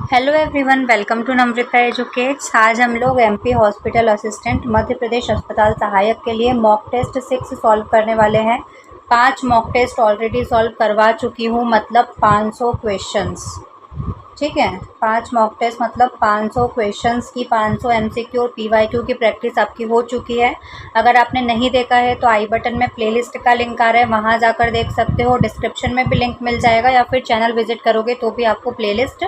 Hello everyone, welcome to Namrata educates. आज हम लोग MP hospital assistant Madhya Pradesh अस्पताल सहायक के लिए मॉक टेस्ट 6 सॉल्व करने वाले हैं। 5 मॉक टेस्ट ऑलरेडी सॉल्व करवा चुकी हूँ, मतलब 500 क्वेश्चंस। ठीक है, 5 मॉक टेस्ट मतलब 500 क्वेश्चंस की 500 एमसीक्यू और पीवाईक्यू की प्रैक्टिस आपकी हो चुकी है। अगर आपने नहीं देखा है तो आई बटन में प्लेलिस्ट का लिंक आ रहा है, वहाँ जाकर देख सकते हो। डिस्क्रिप्शन में भी लिंक मिल जाएगा या फिर चैनल विजिट करोगे तो भी आपको प्लेलिस्ट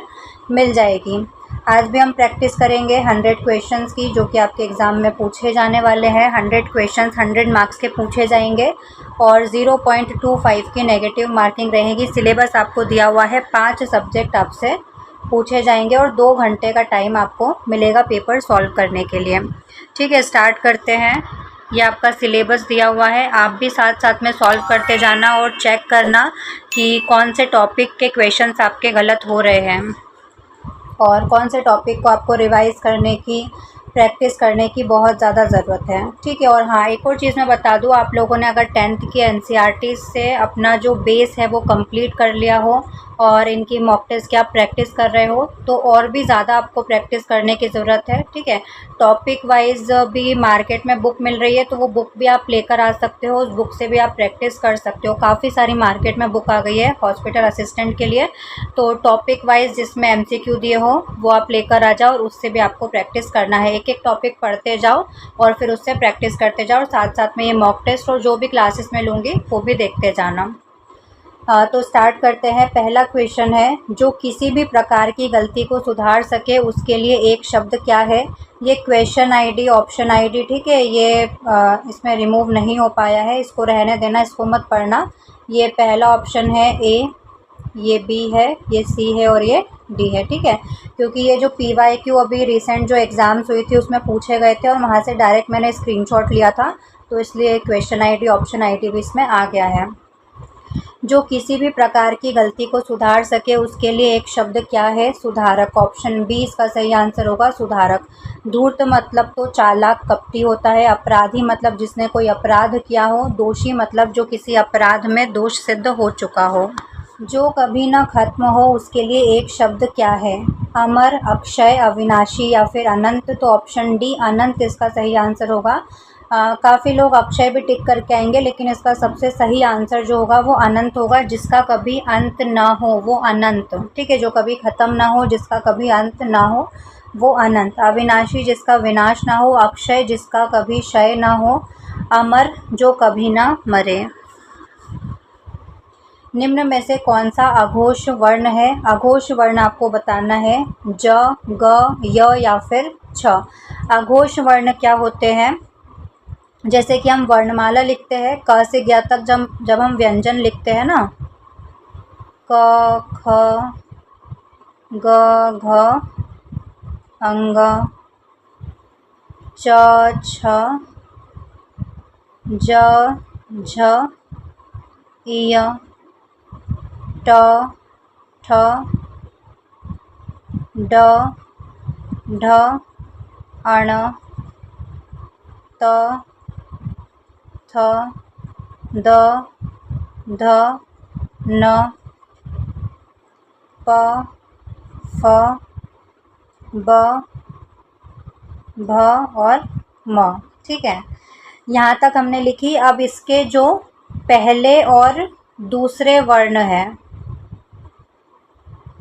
मिल जाएगी। आज भी हम प्रैक्टिस करेंगे 100 क्वेश्चंस की, जो कि आपके एग्ज़ाम में पूछे जाने वाले हैं। 100 क्वेश्चंस 100 मार्क्स के पूछे जाएंगे और 0.25 की नेगेटिव मार्किंग रहेगी। सिलेबस आपको दिया हुआ है, 5 सब्जेक्ट आपसे पूछे जाएंगे और 2 घंटे का टाइम आपको मिलेगा पेपर सॉल्व करने के लिए। ठीक है, स्टार्ट करते हैं। ये आपका सिलेबस दिया हुआ है, आप भी साथ साथ में सॉल्व करते जाना और चेक करना कि कौन से टॉपिक के क्वेश्चंस आपके गलत हो रहे हैं और कौन से टॉपिक को आपको रिवाइज़ करने की, प्रैक्टिस करने की बहुत ज़्यादा ज़रूरत है। ठीक है, और हाँ, एक और चीज़ मैं बता दूँ, आप लोगों ने अगर 10th की एनसीईआरटी से अपना जो बेस है वो कंप्लीट कर लिया हो और इनकी मॉक टेस्ट की आप प्रैक्टिस कर रहे हो तो और भी ज़्यादा आपको प्रैक्टिस करने की ज़रूरत है। ठीक है, टॉपिक वाइज भी मार्केट में बुक मिल रही है तो वो बुक भी आप लेकर आ सकते हो, उस बुक से भी आप प्रैक्टिस कर सकते हो। काफ़ी सारी मार्केट में बुक आ गई है हॉस्पिटल असिस्टेंट के लिए, तो टॉपिक वाइज जिसमें एमसीक्यू दिए हो वो आप लेकर आ जाओ और उससे भी आपको प्रैक्टिस करना है। एक एक टॉपिक पढ़ते जाओ और फिर उससे प्रैक्टिस करते जाओ और साथ साथ में ये मॉक टेस्ट और जो भी क्लासेस में लूँगी वो भी देखते जाना। तो स्टार्ट करते हैं। पहला क्वेश्चन है, जो किसी भी प्रकार की गलती को सुधार सके उसके लिए एक शब्द क्या है। ये क्वेश्चन आईडी, ऑप्शन आईडी, ठीक है, ये इसमें रिमूव नहीं हो पाया है, इसको रहने देना, इसको मत पढ़ना। ये पहला ऑप्शन है ए, ये बी है, ये सी है और ये डी है। ठीक है, क्योंकि ये जो पीवाईक्यू अभी रिसेंट जो एग्ज़ाम्स हुई थी उसमें पूछे गए थे और वहाँ से डायरेक्ट मैंने स्क्रीनशॉट लिया था, तो इसलिए क्वेश्चन आईडी, ऑप्शन आईडी भी इसमें आ गया है। जो किसी भी प्रकार की गलती को सुधार सके उसके लिए एक शब्द क्या है। सुधारक। ऑप्शन बी इसका सही आंसर होगा, सुधारक। धूर्त मतलब तो चालाक, कपटी होता है। अपराधी मतलब जिसने कोई अपराध किया हो। दोषी मतलब जो किसी अपराध में दोष सिद्ध हो चुका हो। जो कभी न खत्म हो उसके लिए एक शब्द क्या है। अमर, अक्षय, अविनाशी या फिर अनंत। तो ऑप्शन डी अनंत इसका सही आंसर होगा। काफ़ी लोग अक्षय भी टिक करके आएंगे, लेकिन इसका सबसे सही आंसर जो होगा वो अनंत होगा। जिसका कभी अंत ना हो वो अनंत। ठीक है, जो कभी ख़त्म ना हो, जिसका कभी अंत ना हो वो अनंत। अविनाशी जिसका विनाश ना हो। अक्षय जिसका कभी क्षय ना हो। अमर जो कभी ना मरे। निम्न में से कौन सा अघोष वर्ण है। अघोष वर्ण आपको बताना है, ज, ग, य या फिर छ। अघोष वर्ण क्या होते हैं, जैसे कि हम वर्णमाला लिखते हैं क से ज्ञ तक, जब हम व्यंजन लिखते हैं ना, क, ख, ग, घ, अंग, च, छ, ज, झ, इय, ट, ठ, ड, ढ, अण, त, थ, द, ध, न, प, फ, ब, भ और म। ठीक है, यहाँ तक हमने लिखी। अब इसके जो पहले और दूसरे वर्ण हैं,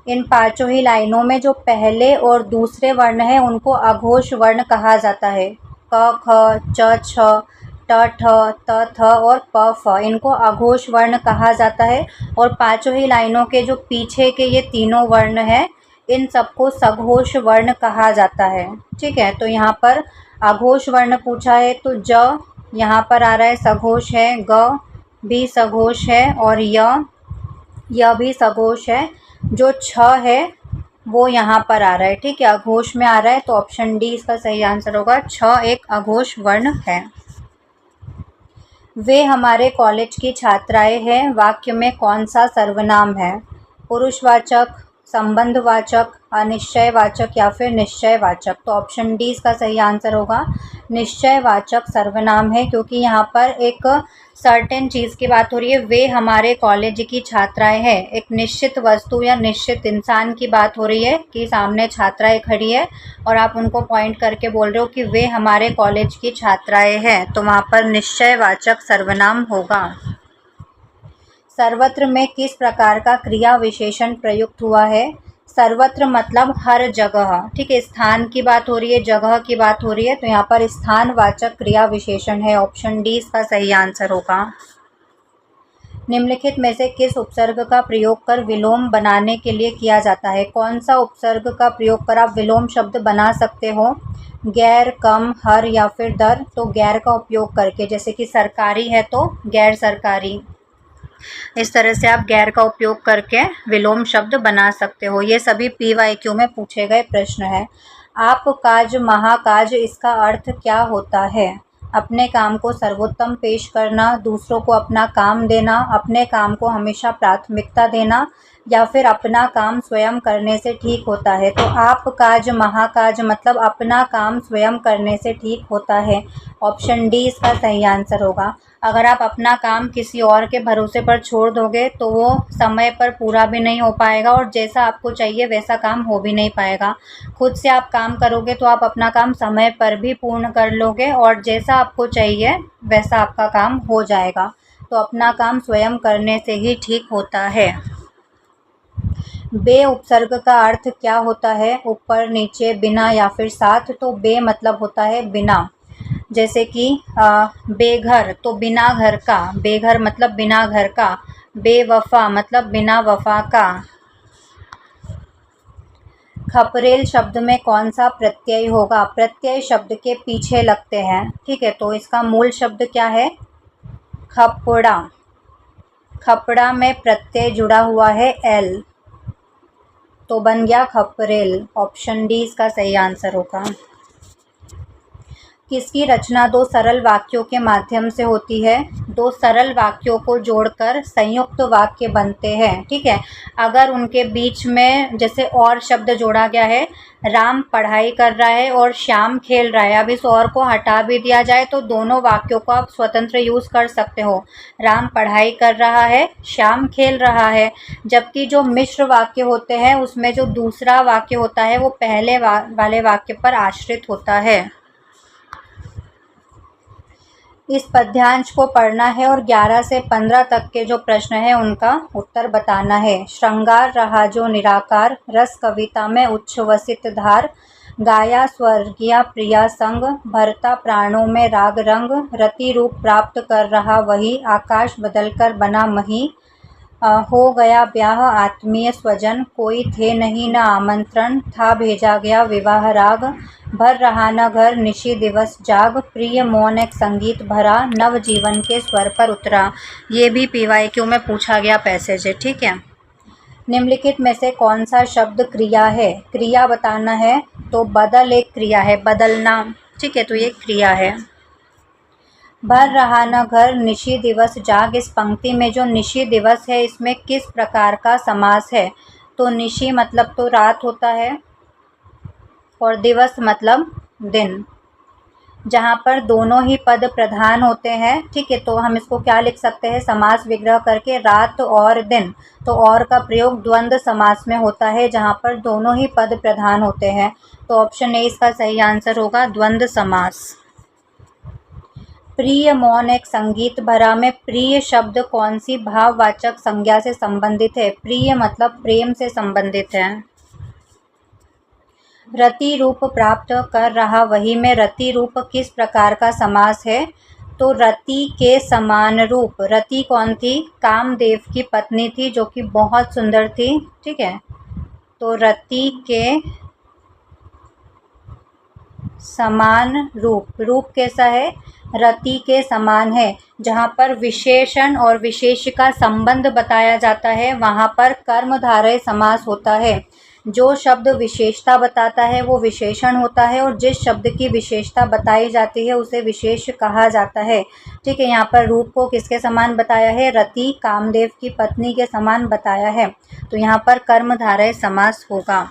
इन पांचों ही लाइनों में जो पहले और दूसरे वर्ण हैं उनको अघोष वर्ण कहा जाता है। क, ख, च, छ, ट, ठ, त, थ और प, फ, इनको अघोष वर्ण कहा जाता है। और पांचों ही लाइनों के जो पीछे के ये तीनों वर्ण हैं, इन सबको सघोष वर्ण कहा जाता है। ठीक है, तो यहाँ पर अघोष वर्ण पूछा है तो ज यहाँ पर आ रहा है, सघोष है। ग भी सघोष है और य भी सघोष है। जो छ है वो यहाँ पर आ रहा है। ठीक है, अघोष में आ रहा है, तो ऑप्शन डी इसका सही आंसर होगा। छ एक अघोष वर्ण है। वे हमारे कॉलेज की छात्राएं हैं, वाक्य में कौन सा सर्वनाम है। पुरुषवाचक, संबंधवाचक, अनिश्चयवाचक या फिर निश्चयवाचक। तो ऑप्शन डी इसका सही आंसर होगा। निश्चयवाचक सर्वनाम है क्योंकि यहाँ पर एक सर्टेन चीज़ की बात हो रही है, वे हमारे कॉलेज की छात्राएं हैं। एक निश्चित वस्तु या निश्चित इंसान की बात हो रही है कि सामने छात्राएं खड़ी है और आप उनको पॉइंट करके बोल रहे हो कि वे हमारे कॉलेज की छात्राएं हैं, तो वहाँ पर निश्चयवाचक सर्वनाम होगा। सर्वत्र में किस प्रकार का क्रिया विशेषण प्रयुक्त हुआ है? सर्वत्र मतलब हर जगह, ठीक है। स्थान की बात हो रही है, जगह की बात हो रही है, तो यहाँ पर स्थानवाचक क्रिया विशेषण है। ऑप्शन डी इसका सही आंसर होगा। निम्नलिखित में से किस उपसर्ग का प्रयोग कर विलोम बनाने के लिए किया जाता है? कौन सा उपसर्ग का प्रयोग कर आप विलोम शब्द बना सकते हो? गैर, कम, हर या फिर दर। तो गैर का उपयोग करके, जैसे कि सरकारी है तो गैर सरकारी, इस तरह से आप गैर का उपयोग करके विलोम शब्द बना सकते हो। ये सभी PYQ में पूछे गए प्रश्न है। आप काज महाकाज, इसका अर्थ क्या होता है? अपने काम को सर्वोत्तम पेश करना, दूसरों को अपना काम देना, अपने काम को हमेशा प्राथमिकता देना या फिर अपना काम स्वयं करने से ठीक होता है। तो आप काज महाकाज मतलब अपना काम स्वयं करने से ठीक होता है। ऑप्शन डी इसका सही आंसर होगा। अगर आप अपना काम किसी और के भरोसे पर छोड़ दोगे तो वो समय पर पूरा भी नहीं हो पाएगा और जैसा आपको चाहिए वैसा काम हो भी नहीं पाएगा। खुद से आप काम करोगे तो आप अपना काम समय पर भी पूर्ण कर लोगे और जैसा आपको चाहिए वैसा आपका काम हो जाएगा। तो अपना काम स्वयं करने से ही ठीक होता है। बे उपसर्ग का अर्थ क्या होता है? ऊपर, नीचे, बिना या फिर साथ। तो बे मतलब होता है बिना। जैसे कि बेघर तो बिना घर का, बेघर मतलब बिना घर का। बेवफा मतलब बिना वफा का। खपरेल शब्द में कौन सा प्रत्यय होगा? प्रत्यय शब्द के पीछे लगते हैं, ठीक है। तो इसका मूल शब्द क्या है? खपड़ा। खपड़ा में प्रत्यय जुड़ा हुआ है एल, तो बन गया खपरेल। ऑप्शन डी इसका सही आंसर होगा। किसकी रचना दो सरल वाक्यों के माध्यम से होती है? दो सरल वाक्यों को जोड़कर संयुक्त वाक्य बनते हैं, ठीक है। अगर उनके बीच में जैसे और शब्द जोड़ा गया है, राम पढ़ाई कर रहा है और श्याम खेल रहा है, अब इस और को हटा भी दिया जाए तो दोनों वाक्यों को आप स्वतंत्र यूज़ कर सकते हो। राम पढ़ाई कर रहा है, श्याम खेल रहा है। जबकि जो मिश्र वाक्य होते हैं उसमें जो दूसरा वाक्य होता है वो पहले वाले वाक्य पर आश्रित होता है। इस पद्यांश को पढ़ना है और 11 से 15 तक के जो प्रश्न हैं उनका उत्तर बताना है। श्रृंगार रहा जो निराकार, रस कविता में उच्छ्वसित धार, गाया स्वर्गीय प्रिया संग, भरता प्राणों में राग रंग, रति रूप प्राप्त कर रहा वही, आकाश बदलकर बना मही, हो गया ब्याह आत्मीय स्वजन, कोई थे नहीं न आमंत्रण, था भेजा गया विवाह राग, भर रहा न घर निशी दिवस जाग, प्रिय मौन एक संगीत भरा, नव जीवन के स्वर पर उतरा। ये भी PYQ में पूछा गया पैसेज है, ठीक है। निम्नलिखित में से कौन सा शब्द क्रिया है? क्रिया बताना है तो बदल एक क्रिया है, बदलना, ठीक है। तो ये क्रिया है। भर रहा न घर निशी दिवस जाग, इस पंक्ति में जो निशी दिवस है इसमें किस प्रकार का समास है? तो निशी मतलब तो रात होता है और दिवस मतलब दिन, जहाँ पर दोनों ही पद प्रधान होते हैं, ठीक है। तो हम इसको क्या लिख सकते हैं? समास विग्रह करके रात और दिन। तो और का प्रयोग द्वंद्व समास में होता है जहाँ पर दोनों ही पद प्रधान होते हैं। तो ऑप्शन ए इसका सही आंसर होगा, द्वंद्व समास। प्रिय मौन एक संगीत भरा में प्रिय शब्द कौन सी भाववाचक संज्ञा से संबंधित है? प्रिय मतलब प्रेम से संबंधित है। रति रूप प्राप्त कर रहा वही में रति रूप किस प्रकार का समास है? तो रति के समान रूप। रति कौन थी? कामदेव की पत्नी थी जो कि बहुत सुंदर थी, ठीक है। तो रति के समान रूप, रूप कैसा है? रति के समान है। जहाँ पर विशेषण और विशेष का संबंध बताया जाता है वहाँ पर कर्मधारय समास होता है। जो शब्द विशेषता बताता है वो विशेषण होता है और जिस शब्द की विशेषता बताई जाती है उसे विशेष कहा जाता है। ठीक है, यहाँ पर रूप को किसके समान बताया है? रति कामदेव की पत्नी के समान बताया है। तो यहाँ पर कर्मधारय समास होगा।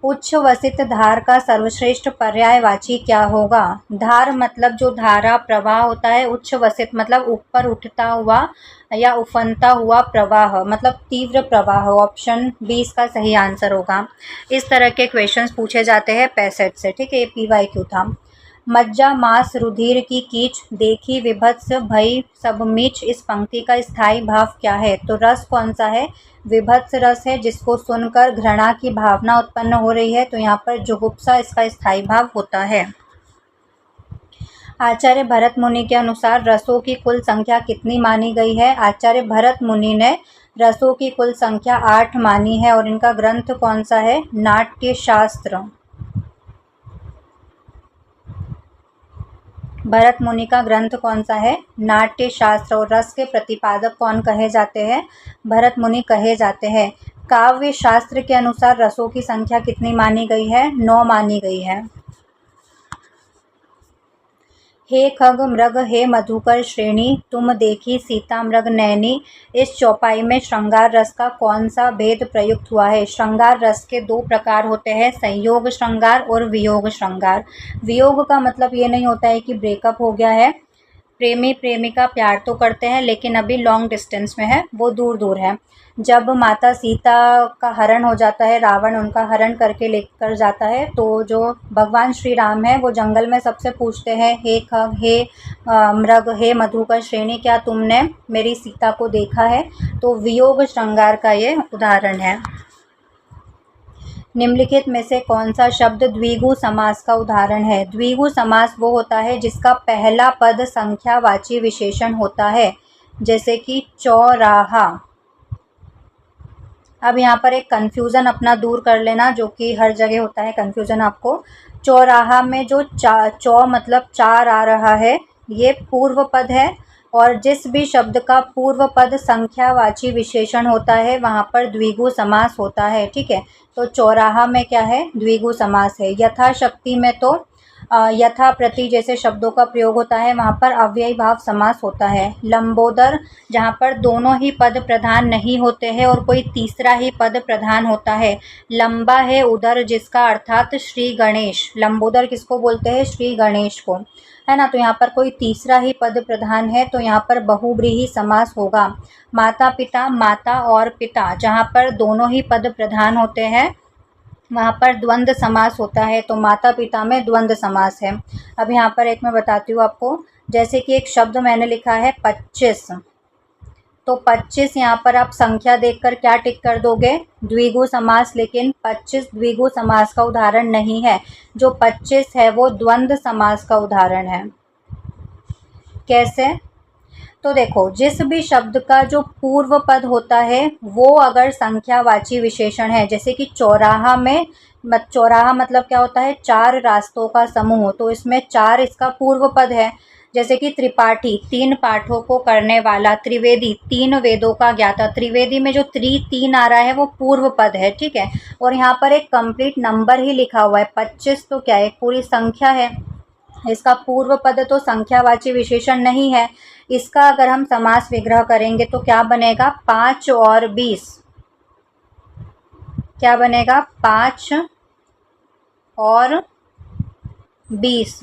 उच्छ्वसित धार का सर्वश्रेष्ठ पर्यायवाची क्या होगा? धार मतलब जो धारा प्रवाह होता है, उच्छ्वसित मतलब ऊपर उठता हुआ या उफनता हुआ प्रवाह, मतलब तीव्र प्रवाह। ऑप्शन 20 इसका सही आंसर होगा। इस तरह के क्वेश्चंस पूछे जाते हैं पैसेट से। ठीक है, ये PYQ था। मज्जा मांस रुधिर की कीच देखी विभत्स भई सब मीच, इस पंक्ति का स्थायी भाव क्या है? तो रस कौन सा है? विभत्स रस है, जिसको सुनकर घृणा की भावना उत्पन्न हो रही है। तो यहाँ पर जुगुप्सा इसका स्थायी भाव होता है। आचार्य भरत मुनि के अनुसार रसों की कुल संख्या कितनी मानी गई है? आचार्य भरत मुनि ने रसों की कुल संख्या 8 मानी है और इनका ग्रंथ कौन सा है? नाट्य शास्त्र। भरत मुनि का ग्रंथ कौन सा है? नाट्य शास्त्र। और रस के प्रतिपादक कौन कहे जाते हैं? भरत मुनि कहे जाते हैं। काव्य शास्त्र के अनुसार रसों की संख्या कितनी मानी गई है? 9 मानी गई है। हे खग मृग हे मधुकर श्रेणी, तुम देखी सीता मृग नैनी, इस चौपाई में श्रृंगार रस का कौन सा भेद प्रयुक्त हुआ है? श्रृंगार रस के 2 प्रकार होते हैं, संयोग श्रृंगार और वियोग श्रृंगार। वियोग का मतलब ये नहीं होता है कि ब्रेकअप हो गया है, प्रेमी प्रेमिका प्यार तो करते हैं लेकिन अभी लॉन्ग डिस्टेंस में है, वो दूर दूर है। जब माता सीता का हरण हो जाता है, रावण उनका हरण करके लेकर जाता है, तो जो भगवान श्री राम है वो जंगल में सबसे पूछते हैं, हे खग हे मृग हे मधुकर श्रेणी, क्या तुमने मेरी सीता को देखा है? तो वियोग श्रृंगार का ये उदाहरण है। निम्नलिखित में से कौन सा शब्द द्विगु समास का उदाहरण है? द्विगु समास वो होता है जिसका पहला पद संख्यावाची विशेषण होता है, जैसे कि चौराहा। अब यहाँ पर एक कन्फ्यूज़न अपना दूर कर लेना, जो कि हर जगह होता है कन्फ्यूज़न आपको। चौराहा में जो चौ मतलब 4 आ रहा है, ये पूर्व पद है और जिस भी शब्द का पूर्व पद संख्यावाची विशेषण होता है वहाँ पर द्विगु समास होता है। ठीक है, तो चौराहा में क्या है? द्विगु समास है। यथाशक्ति में तो यथा प्रति जैसे शब्दों का प्रयोग होता है, वहाँ पर अव्ययी भाव समास होता है। लंबोदर, जहाँ पर दोनों ही पद प्रधान नहीं होते हैं और कोई तीसरा ही पद प्रधान होता है। लंबा है उदर जिसका, अर्थात श्री गणेश। लंबोदर किसको बोलते हैं? श्री गणेश को, है ना। तो यहाँ पर कोई तीसरा ही पद प्रधान है, तो यहाँ पर बहुव्रीहि समास होगा। माता पिता, माता और पिता, जहाँ पर दोनों ही पद प्रधान होते हैं वहाँ पर द्वंद्व समास होता है, तो माता पिता में द्वंद्व समास है। अब यहाँ पर एक मैं बताती हूँ आपको, जैसे कि एक शब्द मैंने लिखा है 25, तो 25 यहाँ पर आप संख्या देखकर क्या टिक कर दोगे? द्विगु समास। लेकिन 25 द्विगु समास का उदाहरण नहीं है, जो 25 है वो द्वंद्व समास का उदाहरण है। कैसे? तो देखो, जिस भी शब्द का जो पूर्व पद होता है वो अगर संख्यावाची विशेषण है, जैसे कि चौराहा में, चौराहा मतलब क्या होता है? 4 रास्तों का समूह, तो इसमें 4 इसका पूर्व पद है। जैसे कि त्रिपाठी, 3 पाठों को करने वाला। त्रिवेदी, 3 वेदों का ज्ञाता। त्रिवेदी में जो 3 आ रहा है वो पूर्व पद है। ठीक है, और यहाँ पर एक कंप्लीट नंबर ही लिखा हुआ है। 25 तो क्या है? पूरी संख्या है, इसका पूर्व पद तो संख्यावाची विशेषण नहीं है। इसका अगर हम समास विग्रह करेंगे तो क्या बनेगा? 5 और 20। क्या बनेगा? 5 और 20।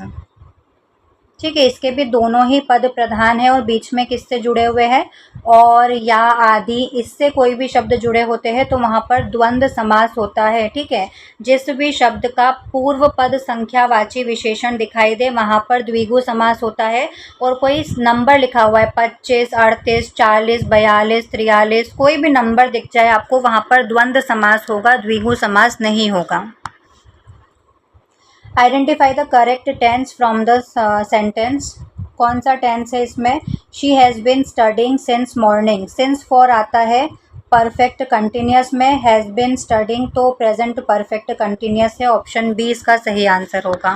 ठीक है, इसके भी दोनों ही पद प्रधान है और बीच में किससे जुड़े हुए हैं? और या आदि, इससे कोई भी शब्द जुड़े होते हैं तो वहाँ पर द्वंद्व समास होता है। ठीक है, जिस भी शब्द का पूर्व पद संख्यावाची विशेषण दिखाई दे वहाँ पर द्विगु समास होता है। और कोई नंबर लिखा हुआ है 25, 38, 40, 42, 43, कोई भी नंबर दिख जाए आपको, वहाँ पर द्वंद्व समास होगा, द्विगु समास नहीं होगा। Identify the correct tense from the sentence. कौन सा टेंस है इसमें? She has been studying since morning. Since for आता है परफेक्ट कंटिन्यूस में, हैज़ बिन स्टडिंग तो प्रेजेंट परफेक्ट कंटिन्यूस है। ऑप्शन 20 का सही आंसर होगा।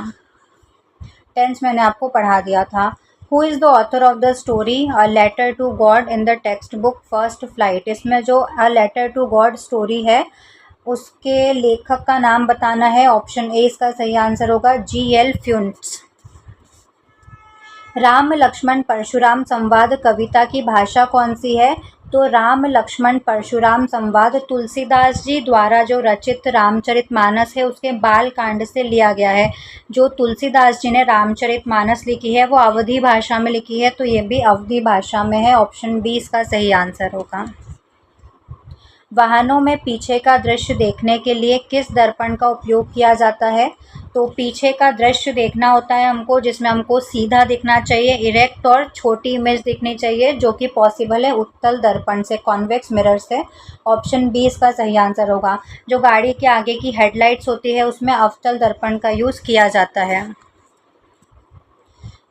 टेंस मैंने आपको पढ़ा दिया था। Who is the author of the story a letter to God in the text book first flight. इसमें जो a letter to God story है उसके लेखक का नाम बताना है। ऑप्शन ए इसका सही आंसर होगा, G.L. फ्यूंट्स। राम लक्ष्मण परशुराम संवाद कविता की भाषा कौन सी है? तो राम लक्ष्मण परशुराम संवाद तुलसीदास जी द्वारा जो रचित रामचरितमानस है उसके बाल कांड से लिया गया है। जो तुलसीदास जी ने रामचरितमानस लिखी है वो अवधी भाषा में लिखी है, तो ये भी अवधी भाषा में है। ऑप्शन बी इसका सही आंसर होगा। वाहनों में पीछे का दृश्य देखने के लिए किस दर्पण का उपयोग किया जाता है? तो पीछे का दृश्य देखना होता है हमको, जिसमें हमको सीधा दिखना चाहिए, इरेक्ट, और छोटी इमेज दिखनी चाहिए, जो कि पॉसिबल है उत्तल दर्पण से, कॉन्वेक्स मिरर से। ऑप्शन बी इसका सही आंसर होगा। जो गाड़ी के आगे की हेडलाइट्स होती है उसमें अवतल दर्पण का यूज़ किया जाता है।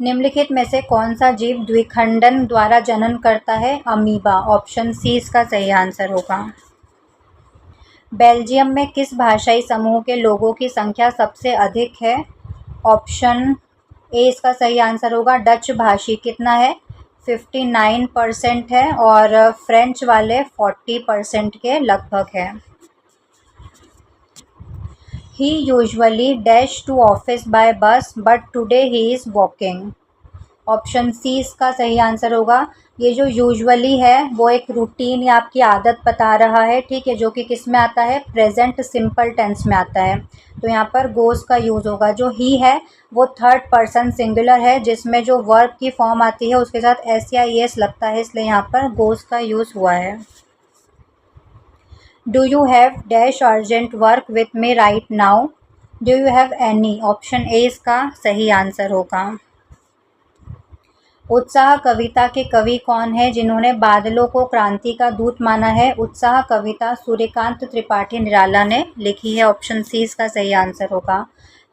निम्नलिखित में से कौन सा जीव द्विखंडन द्वारा जनन करता है? अमीबा। ऑप्शन सी इसका सही आंसर होगा। बेल्जियम में किस भाषाई समूह के लोगों की संख्या सबसे अधिक है? ऑप्शन ए इसका सही आंसर होगा, डच भाषी। कितना है? 59% है, और फ्रेंच वाले 40% के लगभग है। He usually dash to office by bus but today he is walking. Option C इसका सही आंसर होगा। ये जो यूजुअली है वो एक रूटीन या आपकी आदत बता रहा है, ठीक है, जो कि किस में आता है? प्रेजेंट सिंपल टेंस में आता है। तो यहाँ पर गोज़ का यूज़ होगा। जो ही है वो थर्ड पर्सन सिंगुलर है, जिसमें जो वर्ब की फॉर्म आती है उसके साथ एस या एस लगता है, इसलिए यहाँ पर गोज़ का यूज़ हुआ है। Do you have dash urgent work with me right now? Do you have any? Option A इसका सही आंसर होगा। उत्साह कविता के कवि कौन है जिन्होंने बादलों को क्रांति का दूत माना है? उत्साह कविता सूर्यकांत त्रिपाठी निराला ने लिखी है। ऑप्शन सी इसका सही आंसर होगा।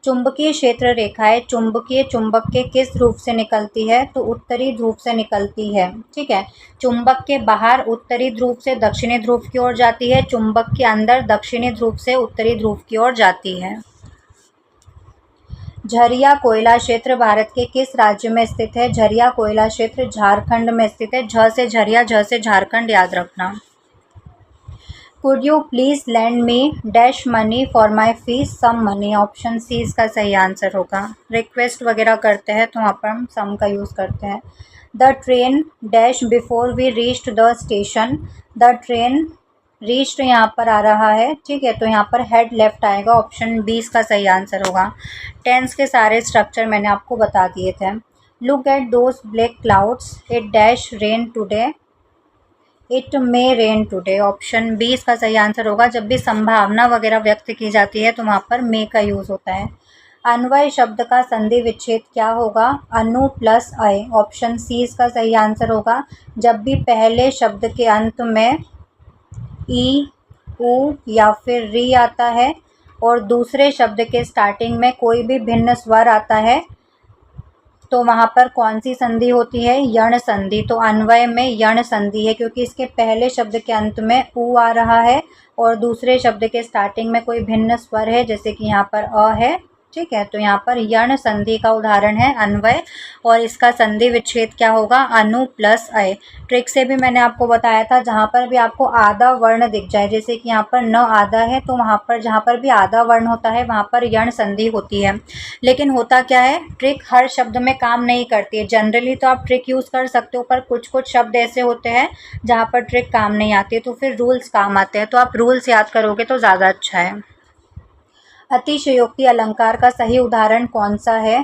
चुंबकीय क्षेत्र रेखाएं चुंबकीय चुंबक के किस ध्रुव से निकलती है? तो उत्तरी ध्रुव से निकलती है, ठीक है। चुंबक के बाहर उत्तरी ध्रुव से दक्षिणी ध्रुव की ओर जाती है, चुंबक के अंदर दक्षिणी ध्रुव से उत्तरी ध्रुव की ओर जाती है। झरिया कोयला क्षेत्र भारत के किस राज्य में स्थित है? झरिया कोयला क्षेत्र झारखंड में स्थित है। झ से झरिया, झ से झारखंड याद रखना। Could you please lend me dash money for my fees some money? Option C इसका सही आंसर होगा। रिक्वेस्ट वगैरह करते हैं तो वहाँ पर हम सम का यूज़ करते हैं। The train dash before we reached the station. The train reached यहाँ पर आ रहा है, ठीक है, तो यहाँ पर हेड लेफ्ट आएगा। ऑप्शन बी इसका सही आंसर होगा। टेंस के सारे स्ट्रक्चर मैंने आपको बता दिए थे। Look at those black clouds it dash rain today. It may rain today. Option B इसका सही आंसर होगा। जब भी संभावना वगैरह व्यक्त की जाती है तो वहाँ पर मे का यूज़ होता है। अन्वय शब्द का संधि विच्छेद क्या होगा? अनु प्लस अय। ऑप्शन सी इसका सही आंसर होगा। जब भी पहले शब्द के अंत में ई, उ या फिर री आता है और दूसरे शब्द के स्टार्टिंग में कोई भी भिन्न स्वर आता है तो वहाँ पर कौन सी संधि होती है? यण संधि। तो अन्वय में यण संधि है, क्योंकि इसके पहले शब्द के अंत में उ आ रहा है और दूसरे शब्द के स्टार्टिंग में कोई भिन्न स्वर है, जैसे कि यहाँ पर अ है, ठीक है। तो यहाँ पर यण संधि का उदाहरण है अन्वय, और इसका संधि विच्छेद क्या होगा? अनु प्लस अय। ट्रिक से भी मैंने आपको बताया था, जहाँ पर भी आपको आधा वर्ण दिख जाए, जैसे कि यहाँ पर न आधा है, तो वहाँ पर जहाँ पर भी आधा वर्ण होता है वहाँ पर यण संधि होती है। लेकिन होता क्या है, ट्रिक हर शब्द में काम नहीं करती है। जनरली तो आप ट्रिक यूज़ कर सकते हो, पर कुछ शब्द ऐसे होते हैं जहाँ पर ट्रिक काम नहीं आती है, तो फिर रूल्स काम आते हैं। तो आप रूल्स याद करोगे तो ज़्यादा अच्छा है। अतिशयोक्ति अलंकार का सही उदाहरण कौन सा है?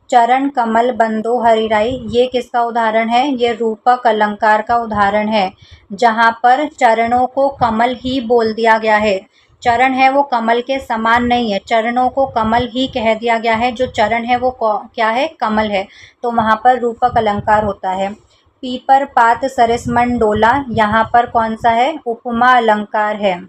चरण कमल बंदो हरिराई, ये किसका उदाहरण है? ये रूपक अलंकार का उदाहरण है, जहाँ पर चरणों को कमल ही बोल दिया गया है। चरण है वो कमल के समान नहीं है, चरणों को कमल ही कह दिया गया है। जो चरण है वो क्या है? कमल है, तो वहाँ पर रूपक अलंकार होता है। पीपर पात सरस मन डोला, यहाँ पर कौन सा है? उपमा अलंकार है।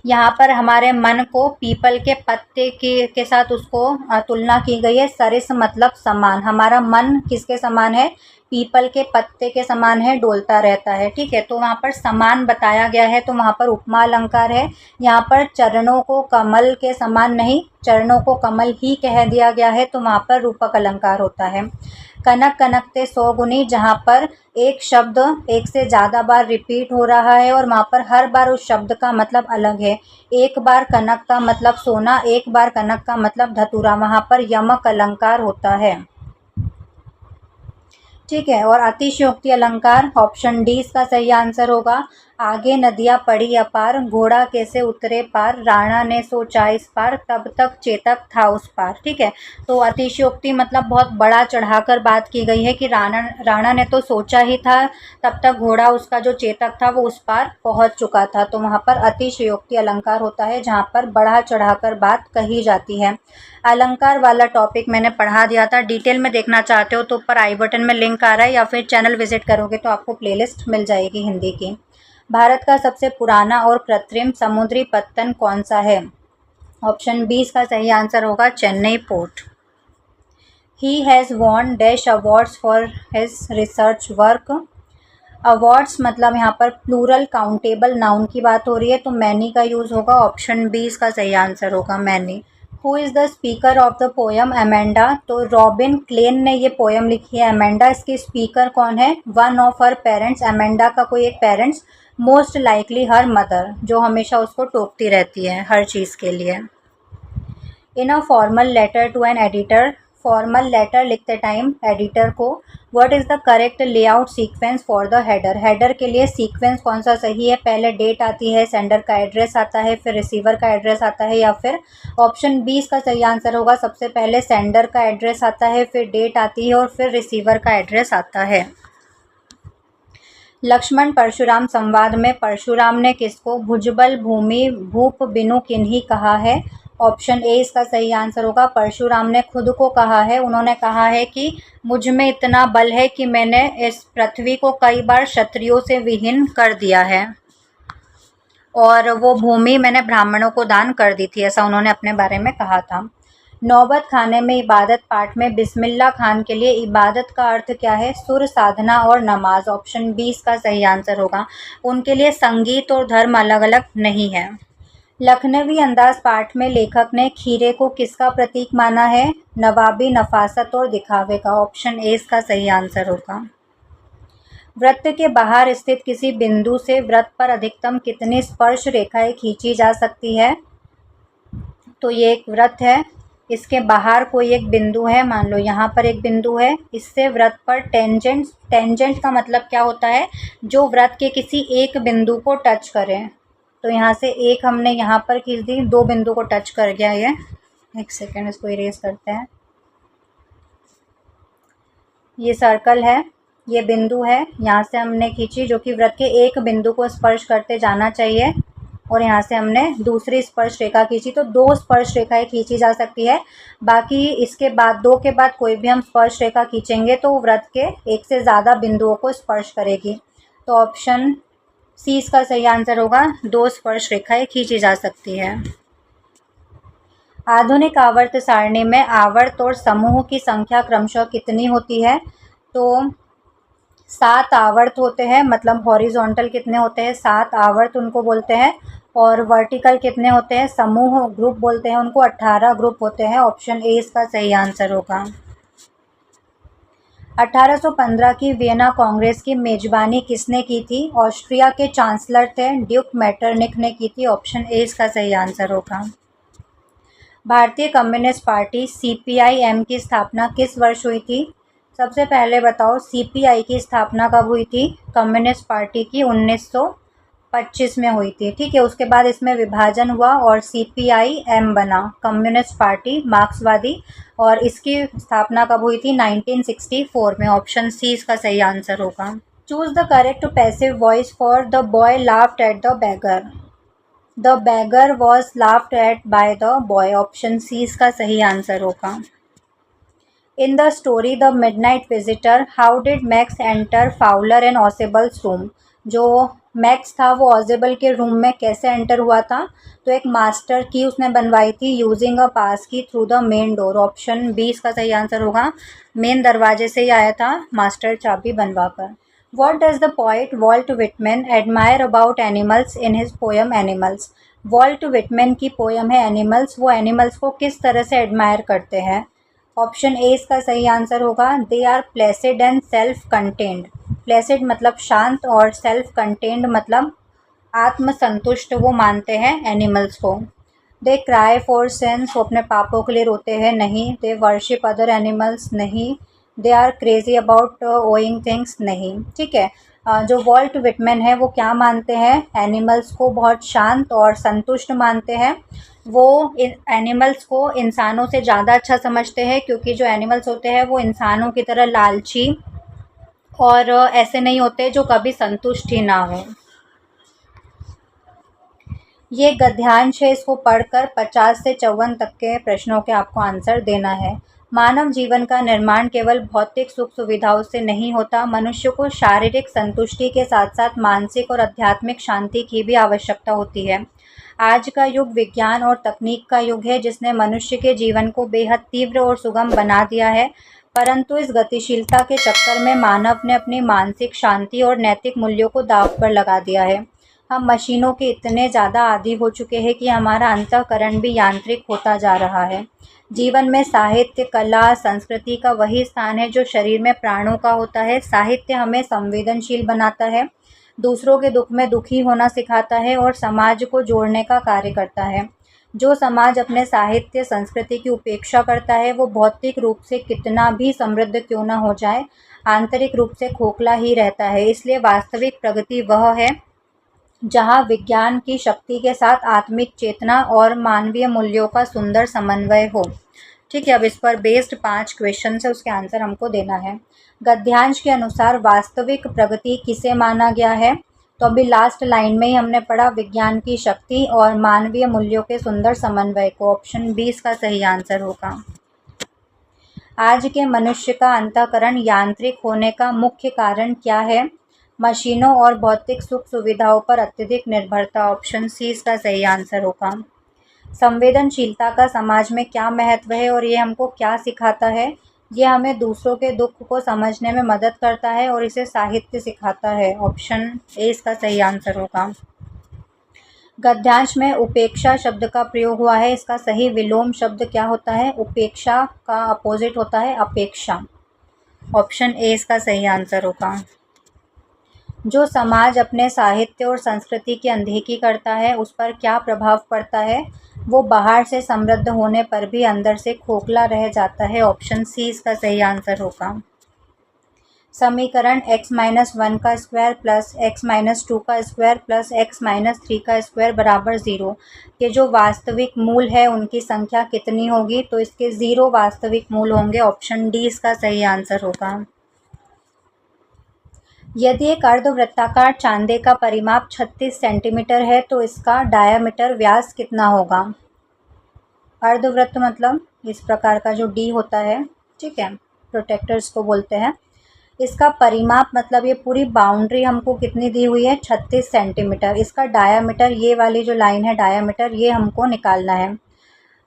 यहाँ पर हमारे मन को पीपल के पत्ते के साथ उसको तुलना की गई है। सरिस मतलब समान, हमारा मन किसके समान है? पीपल के पत्ते के समान है, डोलता रहता है, ठीक है। तो वहाँ पर समान बताया गया है, तो वहाँ पर उपमा अलंकार है। यहाँ पर चरणों को कमल के समान नहीं, चरणों को कमल ही कह दिया गया है, तो वहाँ पर रूपक अलंकार होता है। कनक कनकते सौगुनी, जहाँ पर एक शब्द एक से ज़्यादा बार रिपीट हो रहा है और वहाँ पर हर बार उस शब्द का मतलब अलग है। एक बार कनक का मतलब सोना, एक बार कनक का मतलब धतूरा, वहाँ पर यमक अलंकार होता है। ठीक है। और अतिशयोक्ति अलंकार ऑप्शन डी इसका सही आंसर होगा। आगे नदियाँ पड़ी अपार, घोड़ा कैसे उतरे पार, राणा ने सोचा इस पार, तब तक चेतक था उस पार। ठीक है। तो अतिशयोक्ति मतलब बहुत बड़ा चढ़ाकर बात की गई है कि राणा ने तो सोचा ही था, तब तक घोड़ा उसका जो चेतक था वो उस पार पहुंच चुका था। तो वहाँ पर अतिशयोक्ति अलंकार होता है जहाँ पर बढ़ा चढ़ाकर बात कही जाती है। अलंकार वाला टॉपिक मैंने पढ़ा दिया था, डिटेल में देखना चाहते हो तो ऊपर आई बटन में लिंक आ रहा है, या फिर चैनल विजिट करोगे तो आपको प्लेलिस्ट मिल जाएगी हिंदी की। भारत का सबसे पुराना और कृत्रिम समुद्री पत्तन कौन सा है? ऑप्शन बी इसका सही आंसर होगा, Chennai port. He has won dash awards for his research work. Awards मतलब यहाँ पर प्लूरल काउंटेबल नाउन की बात हो रही है, तो मैनी का यूज़ होगा। ऑप्शन बी इसका सही आंसर होगा, many. Who is the speaker of the poem Amanda? तो रॉबिन क्लेन ने ये पोएम लिखी है एमेंडा। इसकी स्पीकर कौन है? One of her parents, Amanda का कोई एक parents, most likely her mother, जो हमेशा उसको टोकती रहती है हर चीज़ के लिए। In a formal letter to an editor, formal letter लिखते टाइम एडिटर को, what is the correct layout sequence for the header? Header के लिए सीक्वेंस कौन सा सही है? पहले डेट आती है, सेंडर का एड्रेस आता है, फिर रिसीवर का एड्रेस आता है, या फिर ऑप्शन बी इसका सही आंसर होगा, सबसे पहले सेंडर का एड्रेस आता है, फिर डेट आती है और फिर रिसीवर का एड्रेस आता है। लक्ष्मण परशुराम संवाद में परशुराम ने किसको भुजबल भूमि भूप बिनु किन्हीं कहा है? ऑप्शन ए इसका सही आंसर होगा, परशुराम ने खुद को कहा है। उन्होंने कहा है कि मुझ में इतना बल है कि मैंने इस पृथ्वी को कई बार क्षत्रियों से विहीन कर दिया है और वो भूमि मैंने ब्राह्मणों को दान कर दी थी, ऐसा उन्होंने अपने बारे में कहा था। नौबत खाने में इबादत पाठ में बिस्मिल्लाह खान के लिए इबादत का अर्थ क्या है? सुर, साधना और नमाज। ऑप्शन बी इसका सही आंसर होगा। उनके लिए संगीत और धर्म अलग अलग नहीं है। लखनवी अंदाज पाठ में लेखक ने खीरे को किसका प्रतीक माना है? नवाबी, नफासत और दिखावे का। ऑप्शन ए इसका सही आंसर होगा। वृत्त के बाहर स्थित किसी बिंदु से वृत्त पर अधिकतम कितनी स्पर्श रेखाएं खींची जा सकती है? तो ये एक वृत्त है, इसके बाहर कोई एक बिंदु है, मान लो यहाँ पर एक बिंदु है, इससे वृत्त पर टेंजेंट, टेंजेंट का मतलब क्या होता है? जो वृत्त के किसी एक बिंदु को टच करें। तो यहाँ से एक हमने यहाँ पर खींच दी, दो बिंदु को टच कर गया ये। एक सेकेंड, इसको इरेज करते हैं। ये सर्कल है, ये बिंदु है, यहाँ से हमने खींची जो कि वृत्त के एक बिंदु को स्पर्श करते जाना चाहिए, और यहाँ से हमने दूसरी स्पर्श रेखा खींची, तो दो स्पर्श रेखाएं खींची जा सकती है। बाकी इसके बाद दो के बाद कोई भी हम स्पर्श रेखा खींचेंगे तो वृत्त के एक से ज़्यादा बिंदुओं को स्पर्श करेगी। तो ऑप्शन सी इसका सही आंसर होगा, दो स्पर्श रेखाएं खींची जा सकती है। आधुनिक आवर्त सारणी में आवर्त और समूह की संख्या क्रमशः कितनी होती है? तो 7 आवर्त होते हैं, मतलब हॉरिजॉन्टल कितने होते हैं? 7 आवर्त उनको बोलते हैं। और वर्टिकल कितने होते हैं? समूह ग्रुप बोलते हैं उनको, 18 ग्रुप होते हैं। ऑप्शन ए इसका सही आंसर होगा। 1815 की वियना कांग्रेस की मेजबानी किसने की थी? ऑस्ट्रिया के चांसलर थे ड्यूक मेटरनिख ने की थी। ऑप्शन ए इसका सही आंसर होगा। भारतीय कम्युनिस्ट पार्टी सीपीआई-एम की स्थापना किस वर्ष हुई थी? सबसे पहले बताओ सीपीआई की स्थापना कब हुई थी? कम्युनिस्ट पार्टी की 1925 में हुई थी। ठीक है, उसके बाद इसमें विभाजन हुआ और सीपीआई-एम बना, कम्युनिस्ट पार्टी मार्क्सवादी, और इसकी स्थापना कब हुई थी? 1964 में। ऑप्शन सी इसका सही आंसर होगा। Choose the correct passive voice for the boy laughed at the beggar. The beggar was laughed at by the boy. Option C इसका सही आंसर होगा। In the story the midnight visitor how did Max enter Fowler and Ausable's room. जो Max था वो ऑजेबल के room में कैसे enter हुआ था? तो एक मास्टर की उसने बनवाई थी using a pass key through the main door. Option B इसका सही आंसर होगा, मेन दरवाजे से ही आया था मास्टर चाबी बनवाकर। What does the poet Walt Whitman admire about animals in his poem Animals? Walt Whitman की पोयम है एनिमल्स, वो एनिमल्स को किस तरह से एडमायर करते हैं? ऑप्शन ए इसका सही आंसर होगा। They are placid and self contained. Placid मतलब शांत और सेल्फ कंटेन्ड मतलब आत्मसंतुष्ट वो मानते हैं एनिमल्स को। दे क्राई फॉर सिंस, वो अपने पापों के लिए रोते हैं नहीं। दे वर्शिप अदर एनिमल्स नहीं। They are crazy about owing things नहीं। ठीक है, जो वॉल्ट विटमैन है वो क्या मानते हैं, एनिमल्स को बहुत शांत और संतुष्ट मानते हैं। वो एनिमल्स को इंसानों से ज़्यादा अच्छा समझते हैं, क्योंकि जो एनिमल्स होते हैं वो इंसानों की तरह लालची और ऐसे नहीं होते जो कभी संतुष्ट ही ना हो। ये गद्यांश है, इसको पढ़कर 50 से 54 तक के प्रश्नों के आपको आंसर देना है। मानव जीवन का निर्माण केवल भौतिक सुख सुविधाओं से नहीं होता। मनुष्य को शारीरिक संतुष्टि के साथ साथ मानसिक और आध्यात्मिक शांति की भी आवश्यकता होती है। आज का युग विज्ञान और तकनीक का युग है, जिसने मनुष्य के जीवन को बेहद तीव्र और सुगम बना दिया है। परंतु इस गतिशीलता के चक्कर में मानव ने अपनी मानसिक शांति और नैतिक मूल्यों को दांव पर लगा दिया है। हम मशीनों के इतने ज़्यादा आदी हो चुके हैं कि हमारा अंतःकरण भी यांत्रिक होता जा रहा है। जीवन में साहित्य, कला, संस्कृति का वही स्थान है जो शरीर में प्राणों का होता है। साहित्य हमें संवेदनशील बनाता है, दूसरों के दुख में दुखी होना सिखाता है और समाज को जोड़ने का कार्य करता है। जो समाज अपने साहित्य संस्कृति की उपेक्षा करता है, वो भौतिक रूप से कितना भी समृद्ध क्यों न हो जाए, आंतरिक रूप से खोखला ही रहता है। इसलिए वास्तविक प्रगति वह है जहाँ विज्ञान की शक्ति के साथ आत्मिक चेतना और मानवीय मूल्यों का सुंदर समन्वय हो। ठीक है, अब इस पर बेस्ड 5 क्वेश्चन है, उसके आंसर हमको देना है। गद्यांश के अनुसार वास्तविक प्रगति किसे माना गया है, तो अभी लास्ट लाइन में ही हमने पढ़ा विज्ञान की शक्ति और मानवीय मूल्यों के सुंदर समन्वय को। ऑप्शन बी इसका सही आंसर होगा। आज के मनुष्य का अंतःकरण यांत्रिक होने का मुख्य कारण क्या है, मशीनों और भौतिक सुख सुविधाओं पर अत्यधिक निर्भरता। ऑप्शन सी इसका सही आंसर होगा। संवेदनशीलता का समाज में क्या महत्व है और ये हमको क्या सिखाता है, ये हमें दूसरों के दुख को समझने में मदद करता है और इसे साहित्य सिखाता है। ऑप्शन ए इसका सही आंसर होगा। गद्यांश में उपेक्षा शब्द का प्रयोग हुआ है, इसका सही विलोम शब्द क्या होता है, उपेक्षा का अपोजिट होता है अपेक्षा। ऑप्शन ए इसका सही आंसर होगा। जो समाज अपने साहित्य और संस्कृति की अनदेखी करता है, उस पर क्या प्रभाव पड़ता है, वो बाहर से समृद्ध होने पर भी अंदर से खोखला रह जाता है। ऑप्शन सी इसका सही आंसर होगा। समीकरण x-1 का स्क्वायर प्लस x-2 का स्क्वायर प्लस x-3 का स्क्वायर बराबर 0 के जो वास्तविक मूल है उनकी संख्या कितनी होगी, तो इसके 0 वास्तविक मूल होंगे। ऑप्शन डी इसका सही आंसर होगा। यदि एक अर्धवृत्ताकार चांदे का परिमाप 36 सेंटीमीटर है तो इसका डायामीटर व्यास कितना होगा। अर्धवृत्त मतलब इस प्रकार का जो डी होता है, ठीक है, प्रोटेक्टर्स को बोलते हैं। इसका परिमाप मतलब ये पूरी बाउंड्री हमको कितनी दी हुई है, 36 सेंटीमीटर। इसका डायामीटर, ये वाली जो लाइन है डायामीटर, ये हमको निकालना है।